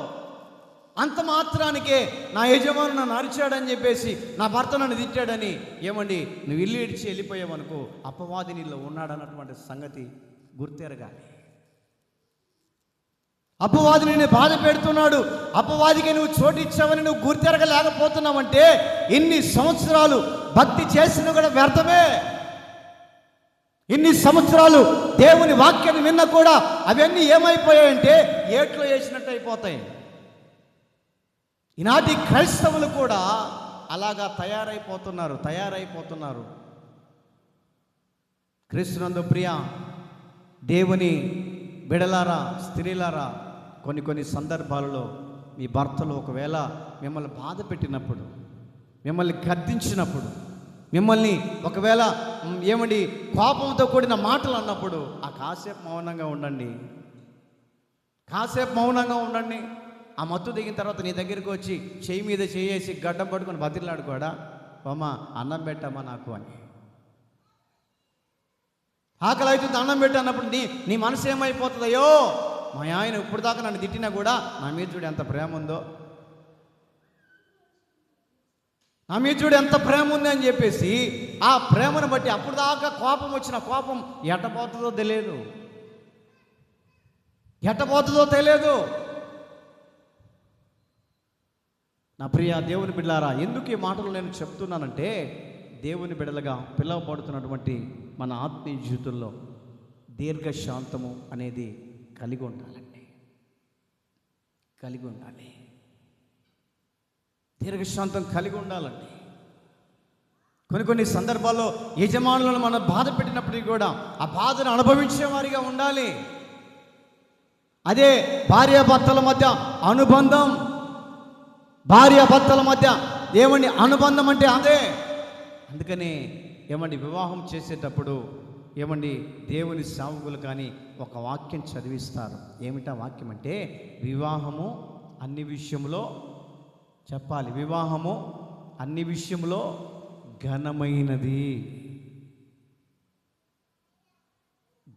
అంత మాత్రానికే నా యజమాను నన్ను అరిచాడని చెప్పేసి, నా భర్త నన్ను తిట్టాడని ఏమండి నువ్వు ఇల్లు ఇడిచి వెళ్ళిపోయావనుకో అపవాది నీలో ఉన్నాడన్నటువంటి సంగతి గుర్తెరగాలి. అపవాది నిన్ను బాధ పెడుతున్నాడు, అపవాదికి నువ్వు చోటు ఇచ్చావని నువ్వు గుర్తెరగలేకపోతున్నావంటే ఇన్ని సంవత్సరాలు భక్తి చేసినా కూడా వ్యర్థమే. ఇన్ని సంవత్సరాలు దేవుని వాక్యాన్ని విన్నా కూడా అవన్నీ ఏమైపోయాయంటే ఏట్లో వేసినట్టు అయిపోతాయి. ఈనాటి క్రైస్తవులు కూడా అలాగా తయారైపోతున్నారు. క్రీస్తునందు ప్రియ దేవుని బిడలారా, స్త్రీలారా, కొన్ని సందర్భాలలో మీ భర్తలు ఒకవేళ మిమ్మల్ని బాధ పెట్టినప్పుడు, మిమ్మల్ని గద్దించినప్పుడు, మిమ్మల్ని ఒకవేళ ఏమండి కోపంతో కూడిన మాటలు అన్నప్పుడు కాసేపు మౌనంగా ఉండండి. ఆ మత్తు దిగిన తర్వాత నీ దగ్గరికి వచ్చి చెయ్యి మీద చేసి గడ్డం పట్టుకొని బతిలాడుకోడా, అమ్మ అన్నం పెట్టమ్మా నాకు అని. ఆకలి అవుతుంది అన్నం పెట్టు అన్నప్పుడు నీ మనసు ఏమైపోతుందయ్యో, మా ఆయన ఇప్పుడు దాకా నన్ను తిట్టినా కూడా నా మీద చూడు ఎంత ప్రేమ ఉందో, నా మీద చూడు ఎంత ప్రేమ ఉంది అని చెప్పేసి ఆ ప్రేమను బట్టి అప్పుడు దాకా కోపం వచ్చిన కోపం ఎట్టపోతుందో తెలియదు. నా ప్రియ దేవుని బిడ్డలారా, ఎందుకు ఈ మాటలు నేను చెప్తున్నానంటే, దేవుని బిడ్డలుగా పిలువబడుతున్నటువంటి మన ఆత్మీయ జీవితంలో దీర్ఘశాంతము అనేది కలిగి ఉండాలండి. కలిగి ఉండాలి. దీర్ఘశాంతం కలిగి ఉండాలండి. కొన్ని సందర్భాల్లో యజమానులను మనం బాధ పెట్టినప్పటికీ కూడా ఆ బాధను అనుభవించే వారిగా ఉండాలి. అదే భార్యాభర్తల మధ్య అనుబంధం. భార్యాభర్తల మధ్య ఏమండి అనుబంధం అంటే అదే. అందుకని ఏమండి వివాహం చేసేటప్పుడు ఏమండి దేవుని సేవకులు కానీ ఒక వాక్యం చదివిస్తారు. ఏమిటా వాక్యం అంటే, వివాహము అన్ని విషయంలో చెప్పాలి. వివాహము అన్ని విషయంలో ఘనమైనది.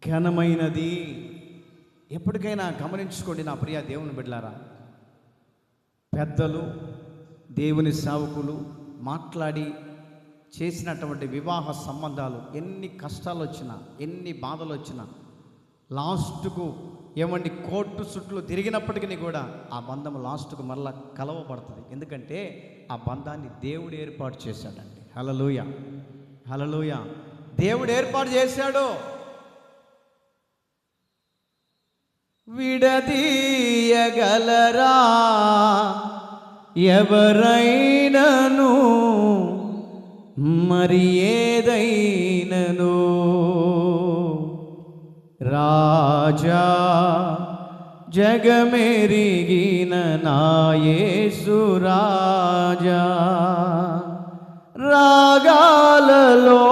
ఘనమైనది. ఎప్పటికైనా గమనించుకోండి నా ప్రియ దేవుని బిడ్డలారా, పెద్దలు దేవుని సేవకులు మాట్లాడి చేసినటువంటి వివాహ సంబంధాలు ఎన్ని కష్టాలు వచ్చినా, ఎన్ని బాధలు వచ్చినా, లాస్ట్కు ఏమండి కోర్టు చుట్లు తిరిగినప్పటికీ కూడా ఆ బంధం లాస్ట్కు మరలా కలవబడుతుంది. ఎందుకంటే ఆ బంధాన్ని దేవుడు ఏర్పాటు చేశాడండి. హల్లెలూయా, హల్లెలూయా. దేవుడు ఏర్పాటు చేశాడు. విడదీయగలరా ఎవరైనను మరి ఏదైనను, రాజా జగమెరిగిన నా యేసు రాజా, రాగాలలో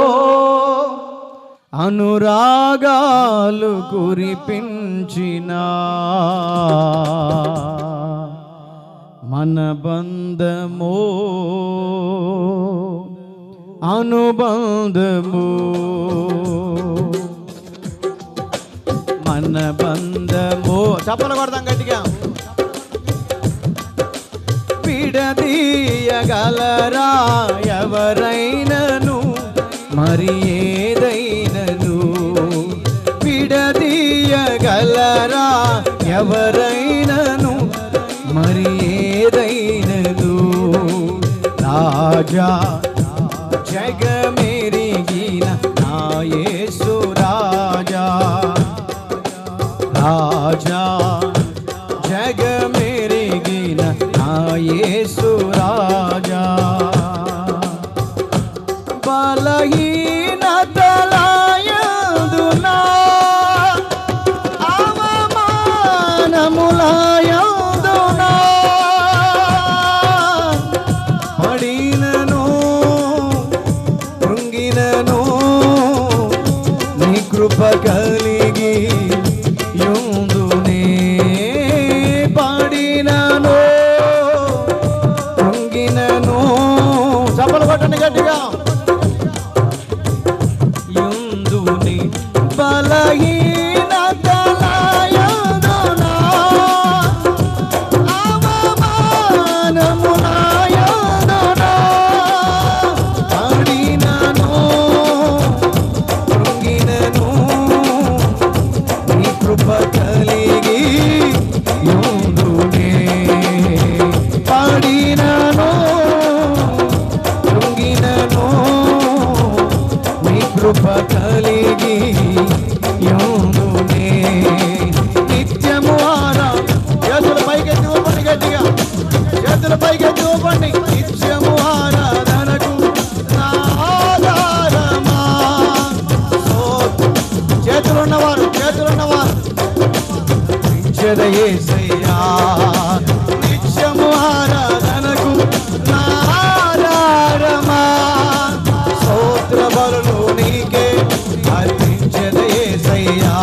అనురాగాలు కురిపించిన మన బంధమో అనుబంధము, మన బంధమో. చప్పలు కొడదాం గట్టిగా. విడదీయగలరా ఎవరైనను మరి ఏదైనను, విడదీయగలరా ఎవరైనను మరి ఏదైనను, రాజా జగమెరిగిన నా యేసు రాజా, రాజా జగమెరిగిన నా యేసు రాజా, బలహీనతలయందునా అవమానములయందునా పడినను కృంగినను నీ కృప కలిగి యుందునే, పడినను కృంగినను. చప్పలు కొట్టండి గట్టిగా. యుందుని బలహీనతలయందునా అవమానములయందునా పడినను కృంగినను నీ కృప కలిగి యుందునే, పడినను కృంగినను నీ కృప కలిగి యుందునే, నిత్యము చేతుల పైకెత్తి ఊపండి గట్టిగా. చేతుల పైకెత్తి ఊపండి. నిత్యము ఆరాధనకు నా ఆధారమా. చేతులున్నవారు యేసయ్యా, నిత్యము ఆరాధనకు నా ఆధారమా. స్తోత్ర బలులు నీకే అర్పించెద యేసయ్యా,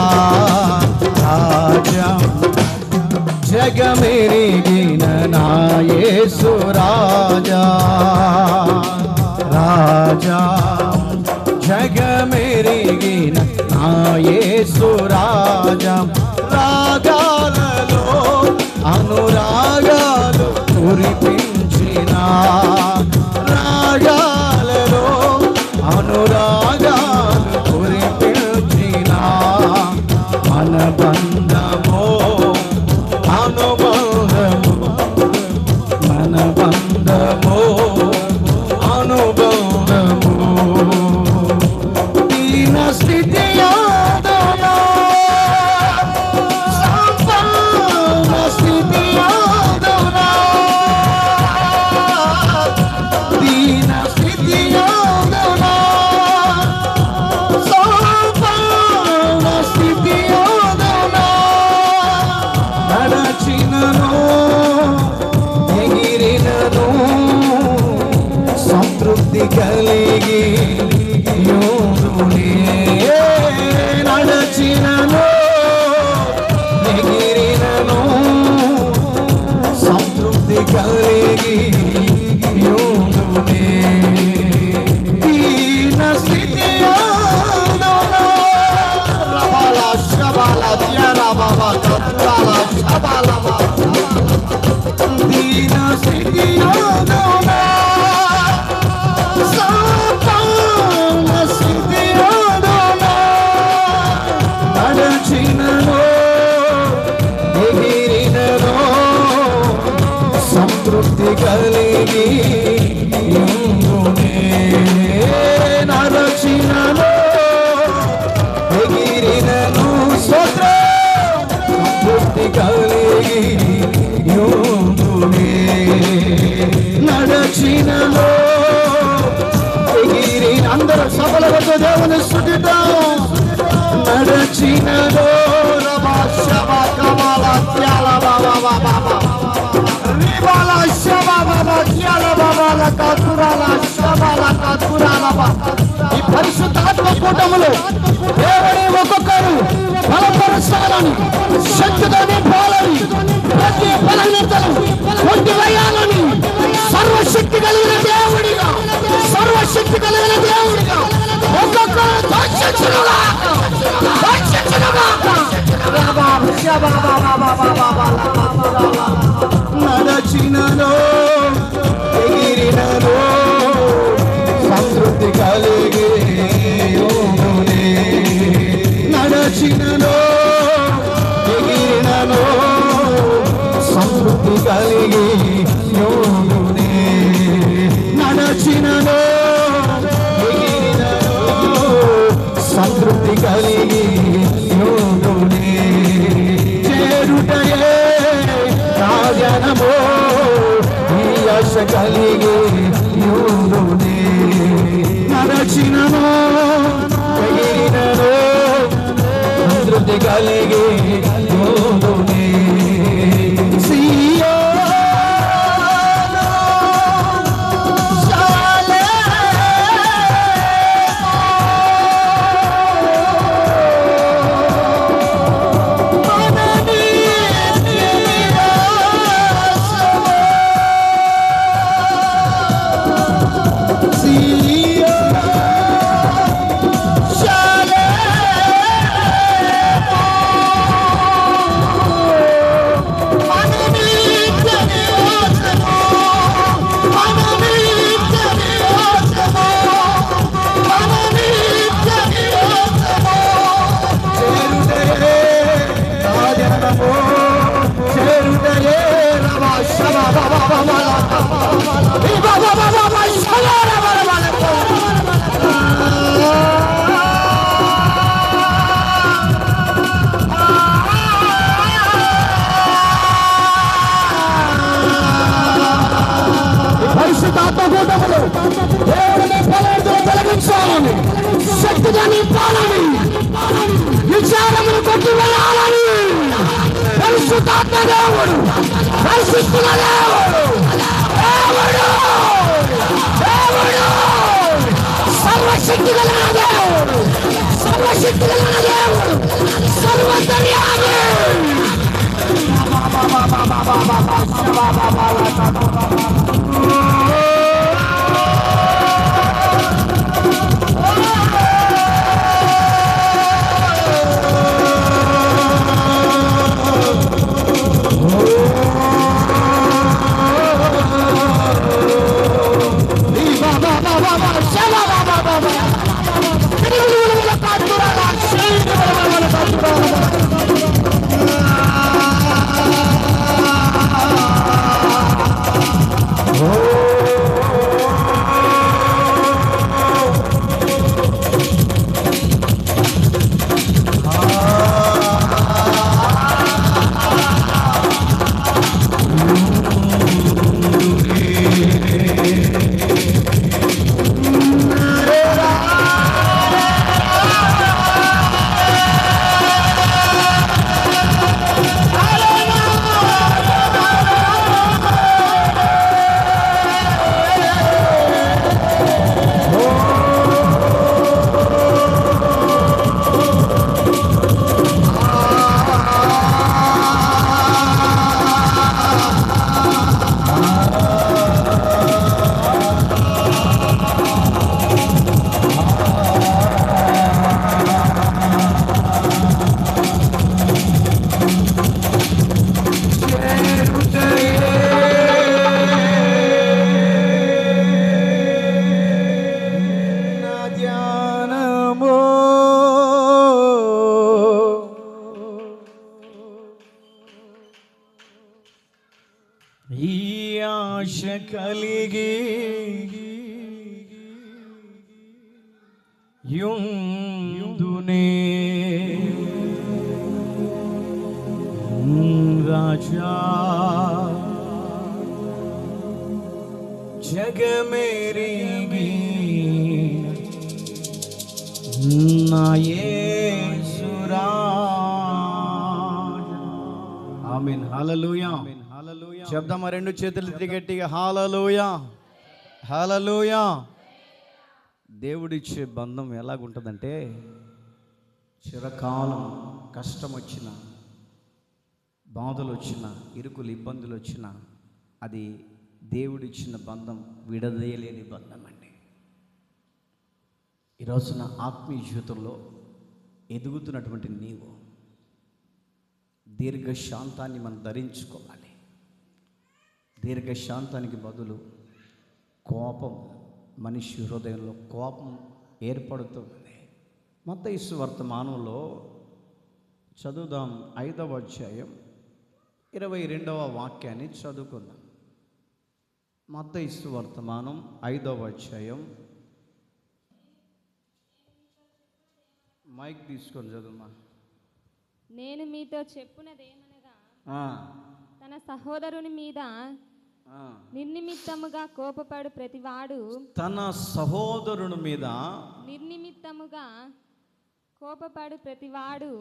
రాజా జగమెరిగిన నా యేసు రాజా, రాజా జగమెరిగిన నా యేసు రాజా, రాగాలలో అనురాగాలు కురిపించిన, రాగాలలో అనురాగాలు కురిపించిన మన బంధమో అనుబంధము, మన బంధ అనుబంధము దీన స్థితి యాదనా సంపన్న స్థితి యాదనా దీన స్థితి యాదనా సంపన్న స్థితి యాదనా నడచినను ఎగిరినను సంతృప్తి కలిగి యోగునే నడచినను ఎగిరినను సంతృప్తి కలిగి యోగునే దీన స్థితి యాదనా రబాల శబాల దియాల బాబా కత్రాల శబాల దీన స్థితి యాదనా సంపన్న స్థితి యాదనా నడచినను ఎగిరినను సంతృప్తి కలిగి యుంగునే నడచినను ఎగిరినను సంతృప్తి కలిగి యుంగునే నడచినను ఎగిరి అందరూ సఫలవతో దేవుని స్తుతిద్దాం నడచినను రబా శబా కమాల త్యాల బాబా బాబా రిబాల శబా బాబా త్యాల బాబా కతురాల శబాల కతురాల బాబా ఈ పరిశుద్ధాత్మ కూటములో దేవుని ఒక్కొక్కరు బలపరచాలని శక్తితో నింపాలని ప్రతి బలహీనతలు కొట్టివేయాలని సర్వశక్తి కలిగిన దేవుడిగా సర్వశక్తి కలిగిన దేవుడిగా ఒక్కొక్కరు నడచినను ఎగిరినను సంతృప్తి కలిగి యోగునే నడచినను ఎగిరినను సంతృప్తి కలిగి యోగునే నడచినను ఎగిరినను సంతృప్తి కలిగి యోగునే చేరుటయే రాజనమో ఈ ఆశ కలిగి యోగునే నడచినను ఎగిరినను సంతృప్తి కలిగి యోగునే శక్తిగా నింపాలని విచారమును కొట్టివేయాలని పరిశుద్ధాత్మ దేవుడు పరిశుద్ధుల దేవుడు దేవుడు సర్వశక్తి కలిగిన దేవుడు సర్వశక్తి కలిగిన దేవుడు సర్వధన్యాది Oh కలిగి యుందునే రాజా జగమేరిగి నా యేసురా. ఆమేన్. హల్లెలూయా. చెప్దామా రెండు చేతులు ఎత్తి గట్టిగా హల్లెలూయా, హల్లెలూయా. దేవుడిచ్చే బంధం ఎలాగుంటుందంటే, చిరకాలం కష్టం వచ్చిన, బాధలు వచ్చిన, ఇరుకులు ఇబ్బందులు వచ్చిన, అది దేవుడిచ్చిన బంధం విడదీయలేని బంధం అండి. ఈరోజున ఆత్మీయ జీవితంలో ఎదుగుతున్నటువంటి నీవు దీర్ఘశాంతాన్ని మనం ధరించుకోవాలి. దీర్ఘశాంతానికి బదులు కోపం, మనిషి హృదయంలో కోపం ఏర్పడుతుంది. మత్తయి సువార్తమానంలో చదువుదాం. 5వ అధ్యాయం 22వ వాక్యాన్ని చదువుకుందాం. మత్తయి సువార్తమానం 5వ అధ్యాయం. మైక్ తీసుకొని చదువుమా. నేను మీతో చెప్పునదేమనగా, తన సహోదరుని మీద నిర్నిమిత్తముగా కోపపడు ప్రతివాడు, తన సహోదరుని మీద నిర్నిమిత్తముగా కోపపడు ప్రతివాడు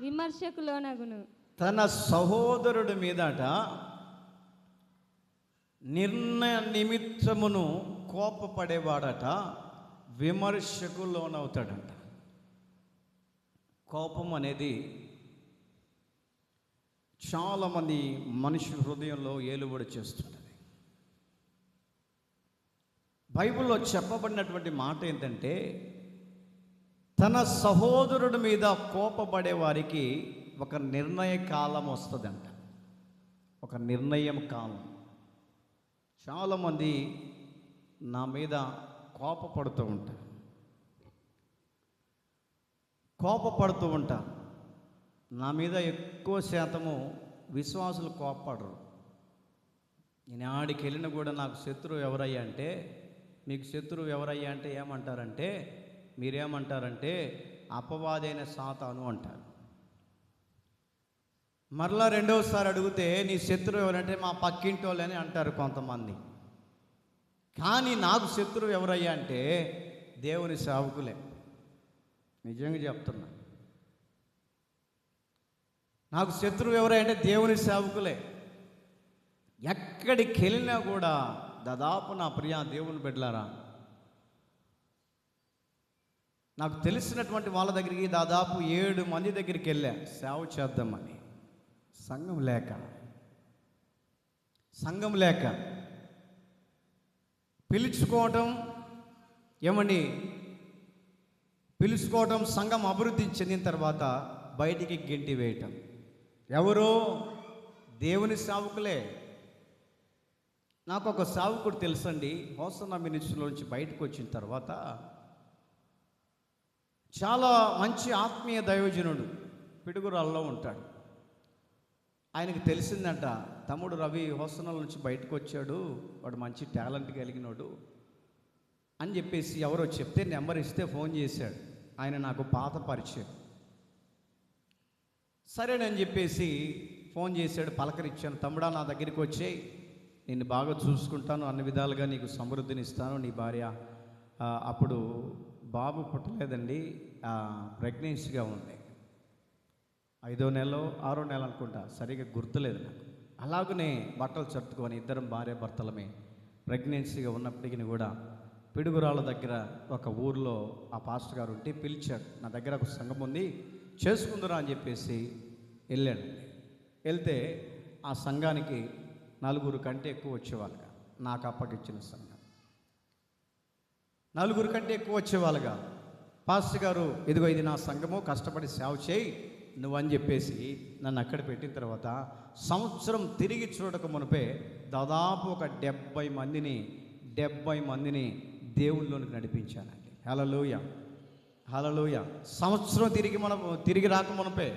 విమర్శకు లోనగును. తన సహోదరుడి మీదట నిమిత్తమును కోపపడేవాడట విమర్శకు లోనవుతాడంట. కోపం అనేది చాలామంది మనిషి హృదయంలో ఏలుబడి చేస్తుంటుంది. బైబిల్లో చెప్పబడినటువంటి మాట ఏంటంటే, తన సహోదరుడి మీద కోపపడే వారికి ఒక నిర్ణయ కాలం వస్తుందంట. ఒక నిర్ణయం కాలం. చాలామంది నా మీద కోపపడుతూ ఉంటారు, నా మీద ఎక్కువ శాతము విశ్వాసులు కోపపడరు. నేను ఆడికి వెళ్ళిన కూడా నాకు శత్రువు ఎవరయ్యా అంటే, మీకు శత్రువు ఎవరయ్యా అంటే ఏమంటారంటే, మీరేమంటారంటే అపవాదైన సాతాను అంటారు. మరలా రెండవసారి అడిగితే నీ శత్రువు ఎవరంటే మా పక్కింటోళ్ళని అంటారు కొంతమంది. కానీ నాకు శత్రువు ఎవరయ్యా అంటే దేవుని సేవకులే. నిజంగా చెప్తున్నా, నాకు శత్రువు ఎవరంటే దేవుని సేవకులే. ఎక్కడికి వెళ్ళినా కూడా దాదాపు నా ప్రియ దేవుని బిడ్డలారా, నాకు తెలిసినటువంటి వాళ్ళ దగ్గరికి దాదాపు 7 మంది దగ్గరికి వెళ్ళా సేవ చేద్దామని. సంఘం లేక పిలుచుకోవటం, సంఘం అభివృద్ధి చెందిన తర్వాత బయటికి గెంటి వేయటం. ఎవరో దేవుని సేవకులే. నాకు ఒక సేవకుడు తెలుసండి. హోసన్నా మినిస్ట్రీలోంచి బయటకు వచ్చిన తర్వాత చాలా మంచి ఆత్మీయ దైవజనుడు పిడుగురాల్లో ఉంటాడు. ఆయనకు తెలిసిందంట, తమ్ముడు రవి హోసనాల నుంచి బయటకు వచ్చాడు, వాడు మంచి టాలెంట్ కలిగినోడు అని చెప్పేసి ఎవరో చెప్తే నెంబర్ ఇస్తే ఫోన్ చేశాడు. ఆయన నాకు పాత పరిచయం. సరేనని చెప్పేసి ఫోన్ చేశాడు, పలకరించాను. తమ్ముడా నా దగ్గరికి వచ్చి నిన్ను బాగా చూసుకుంటాను, అన్ని విధాలుగా నీకు సమృద్ధిని ఇస్తాను. నీ భార్య అప్పుడు బాబు పుట్టలేదండి, ప్రెగ్నెన్సీగా ఉంది. 5వ నెలలో 6వ నెల అనుకుంటా, సరిగా గుర్తులేదు నాకు. అలాగనే బట్టలు చట్టుకొని ఇద్దరం భార్య భర్తలమే ప్రెగ్నెన్సీగా ఉన్నప్పటికీ కూడా పిడుగురాళ్ళ దగ్గర ఒక ఊర్లో ఆ పాస్టర్ గారు ఉంటే పిలిచాడు. నా దగ్గర ఒక సంఘం ఉంది, చేసుకుందురా అని చెప్పేసి వెళ్ళాడు. వెళ్తే ఆ సంఘానికి 4 కంటే ఎక్కువ వచ్చేవాళ్ళుగా, నాకు అప్పగిచ్చిన సంఘం 4 కంటే ఎక్కువ వచ్చేవాళ్ళుగా. పాస్టర్ గారు, ఇదిగో ఇది నా సంఘము, కష్టపడి సేవ చేయి నువ్వని చెప్పేసి నన్ను అక్కడ పెట్టిన తర్వాత సంవత్సరం తిరిగి చూడక మునిపే దాదాపు ఒక 70 మందిని దేవుళ్ళలోనికి నడిపించానండి. హల్లెలూయా, హల్లెలూయా. సంవత్సరం తిరిగి రాక మునిపే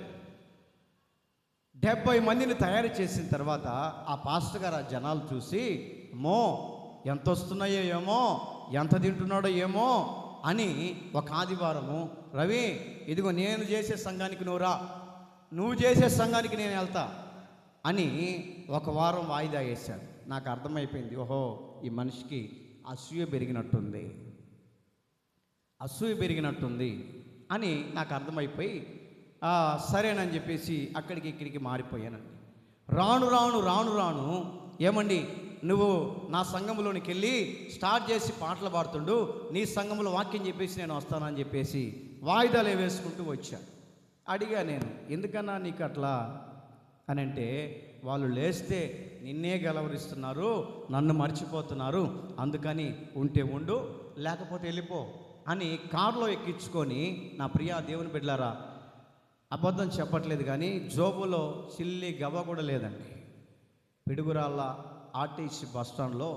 70 మందిని తయారు చేసిన తర్వాత ఆ పాస్టర్ గారు ఆ జనాలు చూసి, అమ్మో ఎంత వస్తున్నాయో ఏమో, ఎంత తింటున్నాడో ఏమో అని ఒక ఆదివారము, రవి ఇదిగో నేను చేసే సంఘానికి నువ్వు రా, నువ్వు చేసే సంఘానికి నేను వెళ్తా అని ఒక వారం వాయిదా వేశాడు. నాకు అర్థమైపోయింది, ఓహో ఈ మనిషికి అసూయ పెరిగినట్టుంది, అసూయ పెరిగినట్టుంది అని నాకు అర్థమైపోయి సరేనని చెప్పేసి అక్కడికి ఇక్కడికి మారిపోయానండి. రాను రాను రాను రాను ఏమండి నువ్వు నా సంఘంలోనికి వెళ్ళి స్టార్ట్ చేసి పాటలు పాడుతుండు, నీ సంఘంలో వాక్యం చెప్పేసి నేను వస్తానని చెప్పేసి వాయిదాలు వేసుకుంటూ వచ్చా. అడిగా నేను, ఎందుకన్నా నీకు అట్లా అని అంటే, వాళ్ళు లేస్తే నిన్నే గెలవరిస్తున్నారు, నన్ను మర్చిపోతున్నారు, అందుకని ఉంటే ఉండు లేకపోతే వెళ్ళిపో అని కారులో ఎక్కించుకొని, నా ప్రియా దేవుని బిడ్డలారా అబద్ధం చెప్పట్లేదు కానీ జోబులో చిల్లి గవ్వ కూడా లేదండి. పిడుగురాళ్ళ ఆర్టీసీ బస్టాండ్లో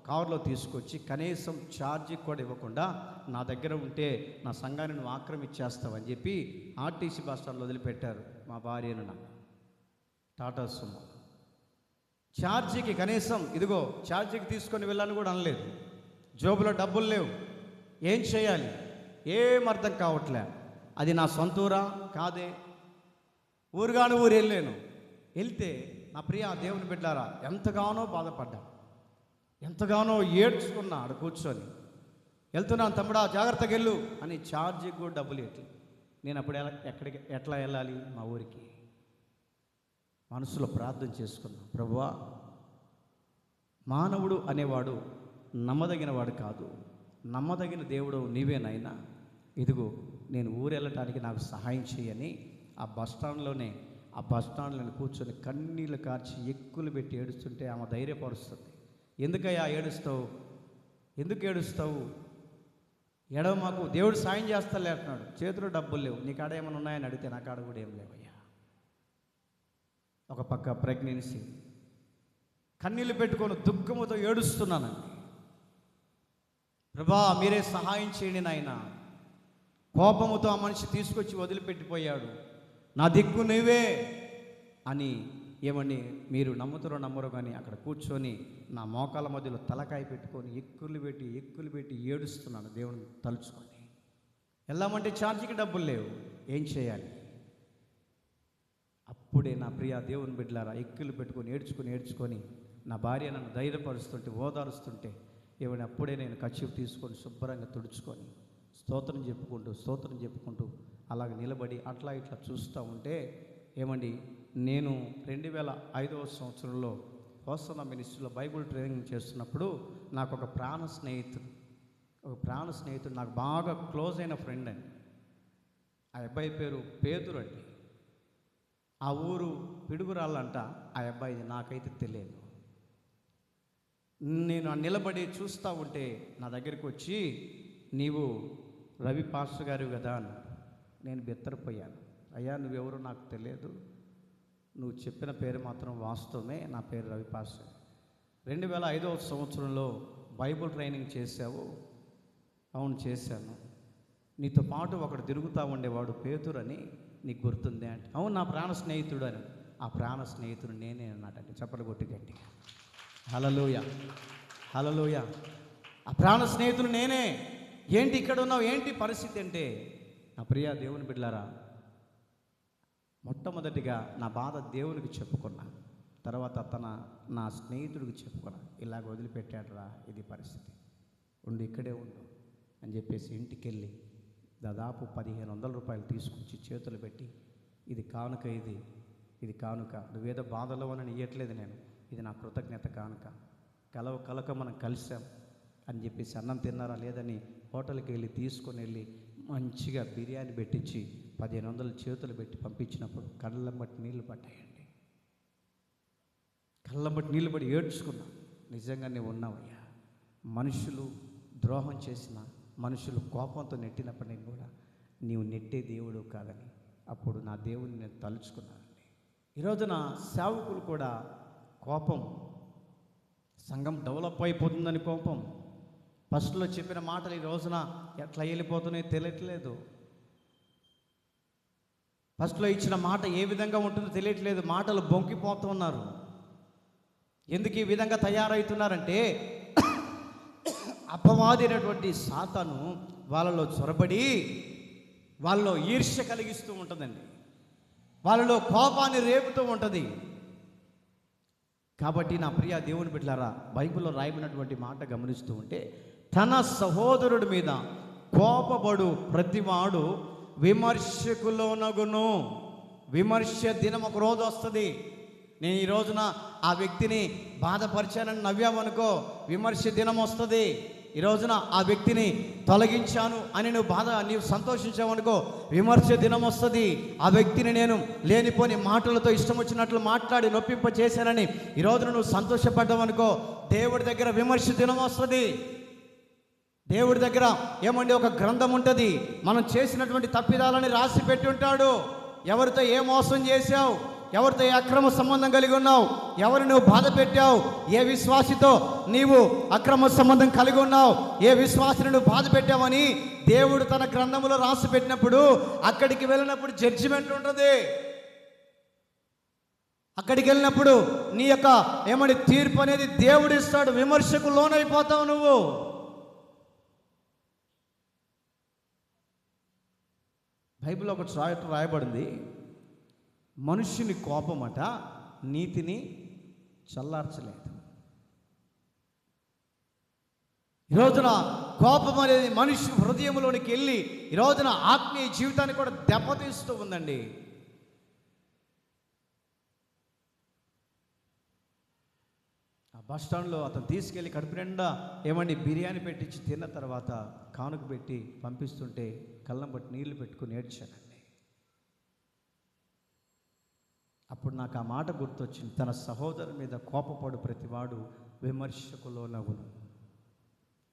కారులో తీసుకొచ్చి కనీసం ఛార్జీ కూడా ఇవ్వకుండా, నా దగ్గర ఉంటే నా సంఘాన్ని నువ్వు ఆక్రమించేస్తావని చెప్పి ఆర్టీసీ బస్టాండ్లో వదిలిపెట్టారు మా భార్యను. నా టాటా సుమో ఛార్జీకి కనీసం ఇదిగో ఛార్జీకి తీసుకొని వెళ్ళాలని కూడా అనలేదు. జోబులో డబ్బులు లేవు, ఏం చేయాలి ఏం అర్థం కావట్లే. అది నా సొంత ఊరా కాదే, ఊరుగాను ఊరు వెళ్ళాను. వెళ్తే నా ప్రియ దేవుని బిడ్డారా ఎంతగానో బాధపడ్డా, ఎంతగానో ఏడ్చుకున్నా. ఆడ కూర్చొని వెళ్తున్నాను, తమ్ముడా జాగ్రత్తగా వెళ్ళు అని ఛార్జీకి కూడా డబ్బులు ఎట్లా. నేను అప్పుడు ఎట్లా వెళ్ళాలి మా ఊరికి? మనసులో ప్రార్థన చేసుకున్నా, ప్రభువా మానవుడు అనేవాడు నమ్మదగిన వాడు కాదు, నమ్మదగిన దేవుడు నీవేనైనా, ఇదిగో నేను ఊరు వెళ్ళటానికి నాకు సహాయం చేయని ఆ బస్టాండ్లో కూర్చొని కన్నీళ్ళు కార్చి ఎక్కులు పెట్టి ఏడుస్తుంటే ఆమె ధైర్యపరుస్తుంది. ఎందుకయ్యా ఏడుస్తావు, ఎందుకు ఏడుస్తావు, ఏడవ మాకు దేవుడు సాయం చేస్తాలే అంటున్నాడు. చేతిలో డబ్బులు లేవు, నీ కాడ ఏమైనా ఉన్నాయని అడిగితే నా కాడ కూడా ఏం లేవయ్యా. ఒక పక్క ప్రెగ్నెన్సీ, కన్నీళ్ళు పెట్టుకొని దుఃఖముతో ఏడుస్తున్నానండి. ప్రభా మీరే సహాయం చేయండి నాయనా. కోపముతో ఆ మనిషి తీసుకొచ్చి వదిలిపెట్టిపోయాడు, నా దిక్కు నీవే అని. ఏమండి మీరు నమ్ముతారో నమ్మరో కానీ అక్కడ కూర్చొని నా మోకాల మధ్యలో తలకాయ పెట్టుకొని ఎక్కులు పెట్టి ఏడుస్తున్నాను దేవుని తలుచుకొని. వెళ్ళామంటే ఛార్జీకి డబ్బులు లేవు, ఏం చేయాలి? అప్పుడే నా ప్రియ దేవుని బిడ్డలారా ఎక్కులు పెట్టుకొని ఏడ్చుకొని నా భార్య నన్ను ధైర్యపరుస్తుంటే ఓదారుస్తుంటే, ఏమని అప్పుడే నేను కర్చీఫ్ తీసుకొని శుభ్రంగా తుడుచుకొని స్తోత్రం చెప్పుకుంటూ అలాగ నిలబడి అట్లా ఇట్లా చూస్తూ ఉంటే, ఏమండి నేను 2005వ సంవత్సరంలో హోసన్న మినిస్ట్రీలో బైబుల్ ట్రైనింగ్ చేస్తున్నప్పుడు నాకు ఒక ప్రాణ స్నేహితుడు నాకు బాగా క్లోజ్ అయిన ఫ్రెండ్ అండి. ఆ అబ్బాయి పేరు పేతురు అండి. ఆ ఊరు పిడుగురాళ్ళంట. ఆ అబ్బాయి నాకైతే తెలియదు. నేను నిలబడి చూస్తూ ఉంటే నా దగ్గరికి వచ్చి, నీవు రవి పాస్టర్ గారు కదా అన్నాడు. నేను బెత్తరపోయాను. అయ్యా నువ్వెవరో నాకు తెలియదు, నువ్వు చెప్పిన పేరు మాత్రం వాస్తవమే, నా పేరు రవి పాస్టర్. 2005వ సంవత్సరంలో బైబుల్ ట్రైనింగ్ చేశావు? అవును చేశాను. నీతో పాటు ఒకడు తిరుగుతూ ఉండేవాడు పేతురు అని, నీకు గుర్తుంది అంటే, అవును నా ప్రాణ స్నేహితుడు అని. ఆ ప్రాణ స్నేహితుడు నేనే అన్నాడంటే చప్పలు కొట్టి గట్టిగా హల్లెలూయా. ఆ ప్రాణ స్నేహితుడు నేనే. ఏంటి ఇక్కడ ఉన్నావు, ఏంటి పరిస్థితి అంటే, నా ప్రియ దేవుని బిడ్డలారా మొట్టమొదటిగా నా బాధ దేవునికి చెప్పుకున్నా, తర్వాత నా స్నేహితుడికి చెప్పుకున్నా. ఇలాగ వదిలిపెట్టాడురా, ఇది పరిస్థితి, ఇక్కడే ఉండు అని చెప్పేసి ఇంటికి వెళ్ళి దాదాపు 1500 రూపాయలు తీసుకొచ్చి చేతులు పెట్టి, ఇది కానుక, ఇది కానుక, నువ్వేదో బాధలో అని ఇవ్వట్లేదు నేను, ఇది నా కృతజ్ఞత కానుక, కలక మనం కలిసాం అని చెప్పేసి అన్నం తిన్నారా లేదని హోటల్కి వెళ్ళి తీసుకొని వెళ్ళి మంచిగా బిర్యానీ పెట్టించి 1500 చేతులు పెట్టి పంపించినప్పుడు కళ్ళంబట్టి నీళ్లు పట్టాయండి. కళ్ళంబట్టి నీళ్ళు పడి ఏడ్చుకున్నా. నిజంగానే ఉన్నావయ్యా. మనుషులు ద్రోహం చేసిన, మనుషులు కోపంతో నెట్టినప్పటికీ కూడా నీవు నెట్టే దేవుడు కాదని అప్పుడు నా దేవుడిని నేను తలుచుకున్నానండి. ఈరోజున సేవకులు కూడా కోపం, సంఘం డెవలప్ అయిపోతుందని కోపం, ఫస్ట్లో చెప్పిన మాటలు ఈ రోజున ఎట్లా వెళ్ళిపోతున్నాయో తెలియట్లేదు. ఫస్ట్లో ఇచ్చిన మాట ఏ విధంగా ఉంటుందో తెలియట్లేదు, మాటలు బొంకిపోతూ ఉన్నారు. ఎందుకు ఈ విధంగా తయారవుతున్నారంటే అపవాది అయినటువంటి సాతాను వాళ్ళలో చొరబడి వాళ్ళలో ఈర్ష్య కలిగిస్తూ ఉంటుందండి, వాళ్ళలో కోపాన్ని రేపుతూ ఉంటుంది. కాబట్టి నా ప్రియ దేవుని బిడ్డలారా, బైబిల్లో రాయబడినటువంటి మాట గమనిస్తూ ఉంటే, తన సహోదరుడి మీద కోపపడు ప్రతివాడు విమర్శకులోనగును. విమర్శ దినం ఒక రోజు వస్తుంది. నేను ఈ రోజున ఆ వ్యక్తిని బాధపరిచానని నవ్వావనుకో, విమర్శ దినం వస్తుంది. ఈ రోజున ఆ వ్యక్తిని తొలగించాను అని నీవు సంతోషించావనుకో, విమర్శ దినం వస్తుంది. ఆ వ్యక్తిని నేను లేనిపోని మాటలతో ఇష్టం వచ్చినట్లు మాట్లాడి నొప్పింప చేశానని ఈ రోజున నువ్వు సంతోషపడ్డావనుకో, దేవుడి దగ్గర విమర్శ దినం వస్తుంది. దేవుడి దగ్గర ఏమండి ఒక గ్రంథం ఉంటుంది, మనం చేసినటువంటి తప్పిదాలని రాసి పెట్టి ఉంటాడు. ఎవరితో ఏ మోసం చేశావు, ఎవరితో ఏ అక్రమ సంబంధం కలిగి ఉన్నావు, ఎవరు నువ్వు బాధ పెట్టావు, ఏ విశ్వాసితో నీవు అక్రమ సంబంధం కలిగి ఉన్నావు, ఏ విశ్వాసిని నువ్వు బాధ పెట్టావని దేవుడు తన గ్రంథంలో రాసి పెట్టినప్పుడు అక్కడికి వెళ్ళినప్పుడు జడ్జిమెంట్ ఉంటుంది. అక్కడికి వెళ్ళినప్పుడు నీ యొక్క ఏమని తీర్పు అనేది దేవుడు ఇస్తాడు. విమర్శకు లోనైపోతావు నువ్వు. బైబిల్లో ఒక రాయబడింది, మనుష్యుని కోపమట నీతిని చల్లార్చలేదు. ఈ రోజున కోపం అనేది మనిషి హృదయంలోనికి వెళ్ళి ఈ రోజున ఆత్మీయ జీవితాన్ని కూడా దెబ్బతీస్తూ ఉందండి. ఆ బస్ స్టాండ్లో అతను తీసుకెళ్ళి కడుపు నిండా ఏమండి బిర్యానీ పెట్టించి తిన్న తర్వాత కానుక పెట్టి పంపిస్తుంటే కళ్ళం బట్టి నీళ్లు పెట్టుకుని ఏడ్చానండి. అప్పుడు నాకు ఆ మాట గుర్తొచ్చింది, తన సహోదరు మీద కోపపడు ప్రతివాడు విమర్శకులో నవ్వును.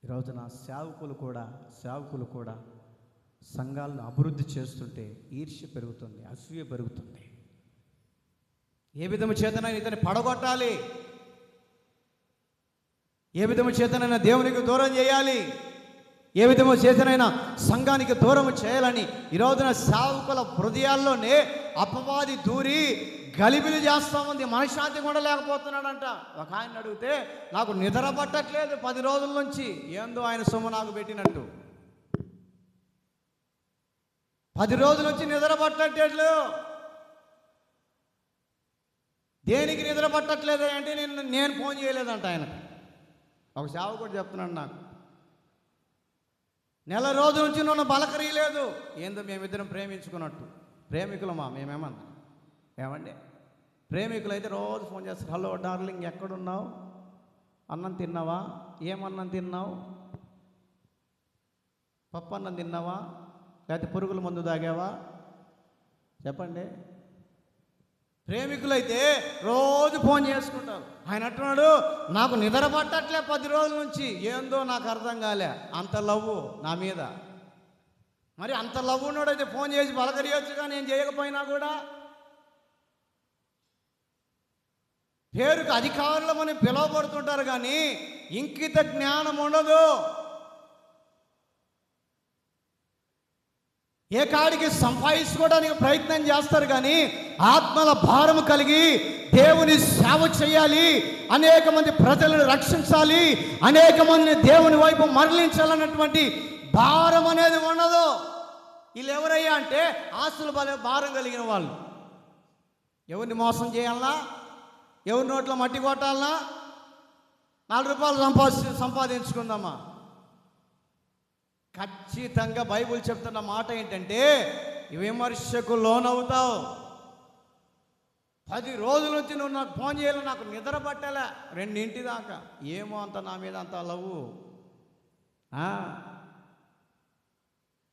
ఈరోజున సేవకులు కూడా సంఘాలను అభివృద్ధి చేస్తుంటే ఈర్ష్య పెరుగుతుంది, అసూయ పెరుగుతుంది. ఏ విధము చేతనైనా ఇతన్ని పడగొట్టాలి, ఏ విధము చేతనైనా దేవునికి దూరం చేయాలి, ఏ విధము చేతనైనా సంఘానికి దూరం చేయాలని ఈ రోజున సేవకుల హృదయాల్లోనే అపవాది దూరి గలిబిలి చేస్తూ ఉంది. మనశ్శాంతి కూడా లేకపోతున్నాడంట. ఒక ఆయన అడిగితే నాకు నిద్ర పట్టట్లేదు 10 రోజుల నుంచి, ఏందో ఆయన సొమ్ము నాకు పెట్టినట్టు. 10 రోజుల నుంచి నిద్ర పట్టట్లేదు. దేనికి నిద్ర పట్టట్లేదు అంటే నేను ఫోన్ చేయలేదంట ఆయనకి. ఒక సేవకుడు చెప్తున్నాడు నాకు, నెల రోజుల నుంచి నన్ను బలకరీయలేదు. ఏందో మేమిద్దరం ప్రేమించుకున్నట్టు. ప్రేమికులమా మేమేమన్నా? ఏమండి, ప్రేమికులు అయితే రోజు ఫోన్ చేస్తారు, హలో డార్లింగ్ ఎక్కడున్నావు, అన్నం తిన్నావా, ఏమన్నం తిన్నావు, పప్పు అన్నం తిన్నావా, లేకపోతే పురుగుల మందు తాగావా, చెప్పండి. ప్రేమికులైతే రోజు ఫోన్ చేసుకుంటారు. ఆయన అంటున్నాడు, నాకు నిద్ర పట్టట్లే 10 రోజుల నుంచి, ఏందో నాకు అర్థం కాలే. అంత లవ్వు నా మీద. మరి అంత లవ్ ఉన్నాడైతే ఫోన్ చేసి పలకరియొచ్చుగా, నేను చేయకపోయినా కూడా. పేరుకు అధికారులమని పిలువబడుతుంటారు కానీ ఇంకిత జ్ఞానం ఉండదు. ఏ కాడికి సంపాదించుకోవడానికి ప్రయత్నం చేస్తారు కానీ ఆత్మల భారము కలిగి దేవుని సేవ చేయాలి, అనేక మంది ప్రజలను రక్షించాలి, అనేక మందిని దేవుని వైపు మరలించాలన్నటువంటి భారం అనేది ఉండదు. వీళ్ళు ఎవరయ్యా అంటే ఆస్తుల భారం కలిగిన వాళ్ళు. ఎవరిని మోసం చేయాలన్నా, ఎవరి నోట్లో మట్టి కొట్టాలన్నా, 4 రూపాయలు సంపాదించుకుందామా? ఖచ్చితంగా బైబిల్ చెప్తున్న మాట ఏంటంటే, విమర్శకు లోనవుతావు. 10 రోజుల నుంచి నువ్వు నాకు ఫోన్ చేయాలి, నాకు నిద్ర పట్టలే 2 దాకా. ఏమో అంత నా మీద అంత లవ్వు.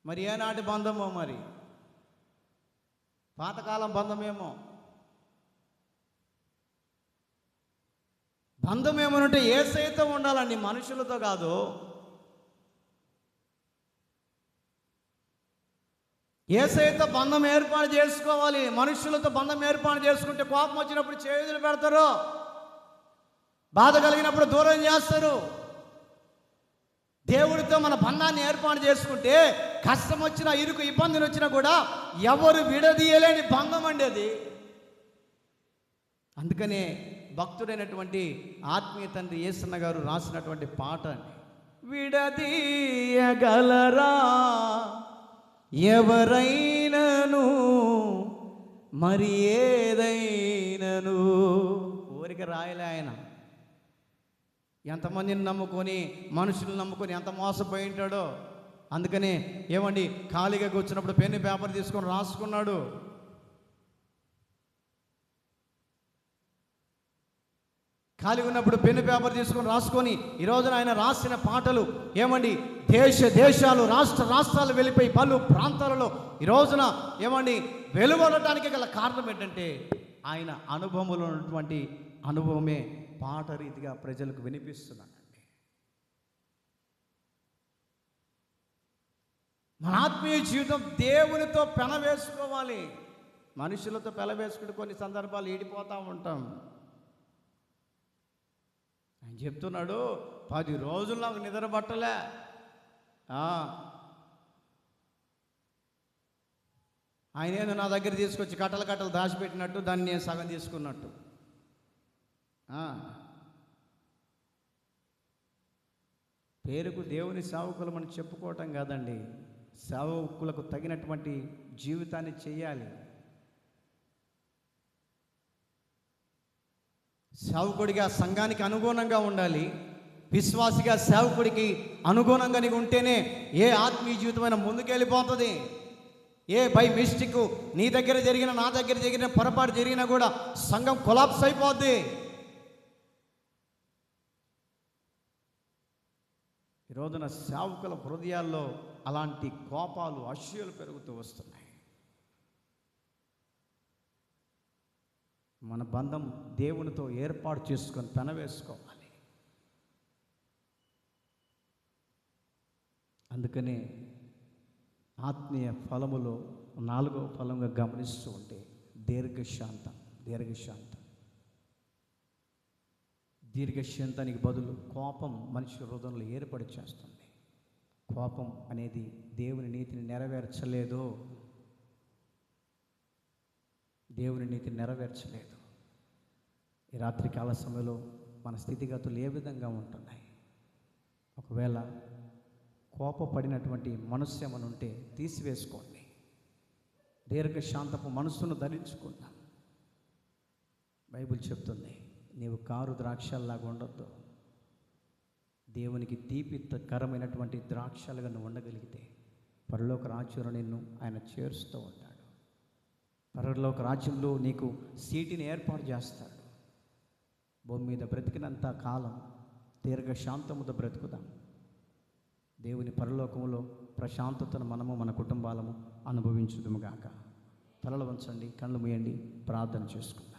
మరి ఏనాటి బంధమో, మరి పాతకాలం బంధమేమో. బంధం ఏమనంటే యేసయ్యతో ఉండాలండి, మనుషులతో కాదు. యేసయ్యతో బంధం ఏర్పాటు చేసుకోవాలి. మనుషులతో బంధం ఏర్పాటు చేసుకుంటే కోపం వచ్చినప్పుడు చేతులు పెడతారు, బాధ కలిగినప్పుడు దూరం చేస్తారు. దేవుడితో దేవునితో మన బంధాన్ని ఏర్పాటు చేసుకుంటే కష్టం వచ్చినా, ఇరుకు ఇబ్బందులు వచ్చినా కూడా ఎవరు విడదీయలేని బంధం అండి అది. అందుకనే భక్తుడైనటువంటి ఆత్మీయ తండ్రి యేసన్న గారు రాసినటువంటి పాట అండి. విడదీయగలరా ఎవరైనను మరి ఏదైనను. ఊరికి రాయలే ఆయన. ఎంతమందిని నమ్ముకొని, మనుషులు నమ్ముకొని ఎంత మోసపోయి ఉంటాడో. అందుకనే ఏమండి, ఖాళీగా కూర్చున్నప్పుడు పెన్ను పేపర్ తీసుకొని రాసుకున్నాడు. ఖాళీగా ఉన్నప్పుడు పెన్ను పేపర్ తీసుకొని రాసుకొని ఈ రోజున ఆయన రాసిన పాటలు ఏమండి, దేశాలు రాష్ట్రాలు వెళ్ళిపోయి పలు ప్రాంతాలలో ఈ రోజున ఏమండి వెలువడటానికి గల కారణం ఏంటంటే ఆయన అనుభవంలో ఉన్నటువంటి అనుభవమే పాట రీతిగా ప్రజలకు వినిపిస్తున్నాడండి. మన ఆత్మీయ జీవితం దేవునితో పెనవేసుకోవాలి. మనుషులతో పెనవేసుకుంటూ కొన్ని సందర్భాలు ఈడిపోతూ ఉంటాం. ఆయన చెప్తున్నాడు, 10 రోజులు నాకు నిద్ర పట్టలే. ఆయన ఏదో నా దగ్గర తీసుకొచ్చి కట్టలు దాచిపెట్టినట్టు దాన్ని నేను సగం తీసుకున్నట్టు. పేరుకు దేవుని సేవకులు మనం చెప్పుకోవటం కాదండి, సేవకులకు తగినటువంటి జీవితాన్ని చేయాలి. సేవకుడిగా సంఘానికి అనుగుణంగా ఉండాలి. విశ్వాసిగా సేవకుడికి అనుగుణంగా నీకు ఉంటేనే ఏ ఆత్మీయ జీవితమైనా ముందుకెళ్ళిపోతుంది. ఏ బై మిస్టేక్ నీ దగ్గర జరిగిన, నా దగ్గర జరిగిన పొరపాటు జరిగినా కూడా సంఘం కొలాప్స్ అయిపోద్ది. ఈ రోజున సేవకుల హృదయాల్లో అలాంటి కోపాలు, అసూయలు పెరుగుతూ వస్తున్నాయి. మన బంధం దేవునితో ఏర్పాటు చేసుకొని పెనవేసుకోవాలి. అందుకనే ఆత్మీయ ఫలములో 4వ ఫలంగా గమనిస్తూ ఉంటే దీర్ఘశాంతానికి బదులు కోపం మనిషి హృదయంలో ఏర్పడి చేస్తుంది. కోపం అనేది దేవుని నీతిని నెరవేర్చలేదు. ఈ రాత్రికాల సమయంలో మన స్థితిగతులు ఏ విధంగా ఉంటున్నాయి? ఒకవేళ కోపపడినటువంటి మనస్సు ఏమైనా ఉంటే తీసివేసుకోండి. దీర్ఘశాంతపు మనస్సును ధరించుకుందాం. బైబిల్ చెప్తుంది, నీవు కారు ద్రాక్షల్లాగా ఉండొద్దు. దేవునికి దీపికరమైనటువంటి ద్రాక్షలుగా నువ్వు ఉండగలిగితే పరలోక రాజ్యంలో నిన్ను ఆయన చేరుస్తూ ఉంటాడు. పరలోక రాజ్యంలో నీకు సీటుని ఏర్పాటు చేస్తాడు. భూమి మీద బ్రతికినంత కాలం దీర్ఘశాంతముతో బ్రతుకుదాం. దేవుని పరలోకములో ప్రశాంతతను మనము, మన కుటుంబాలము అనుభవించుదుముగాక. తలలు వంచండి, కళ్ళు మూయండి, ప్రార్థన చేసుకుందాం.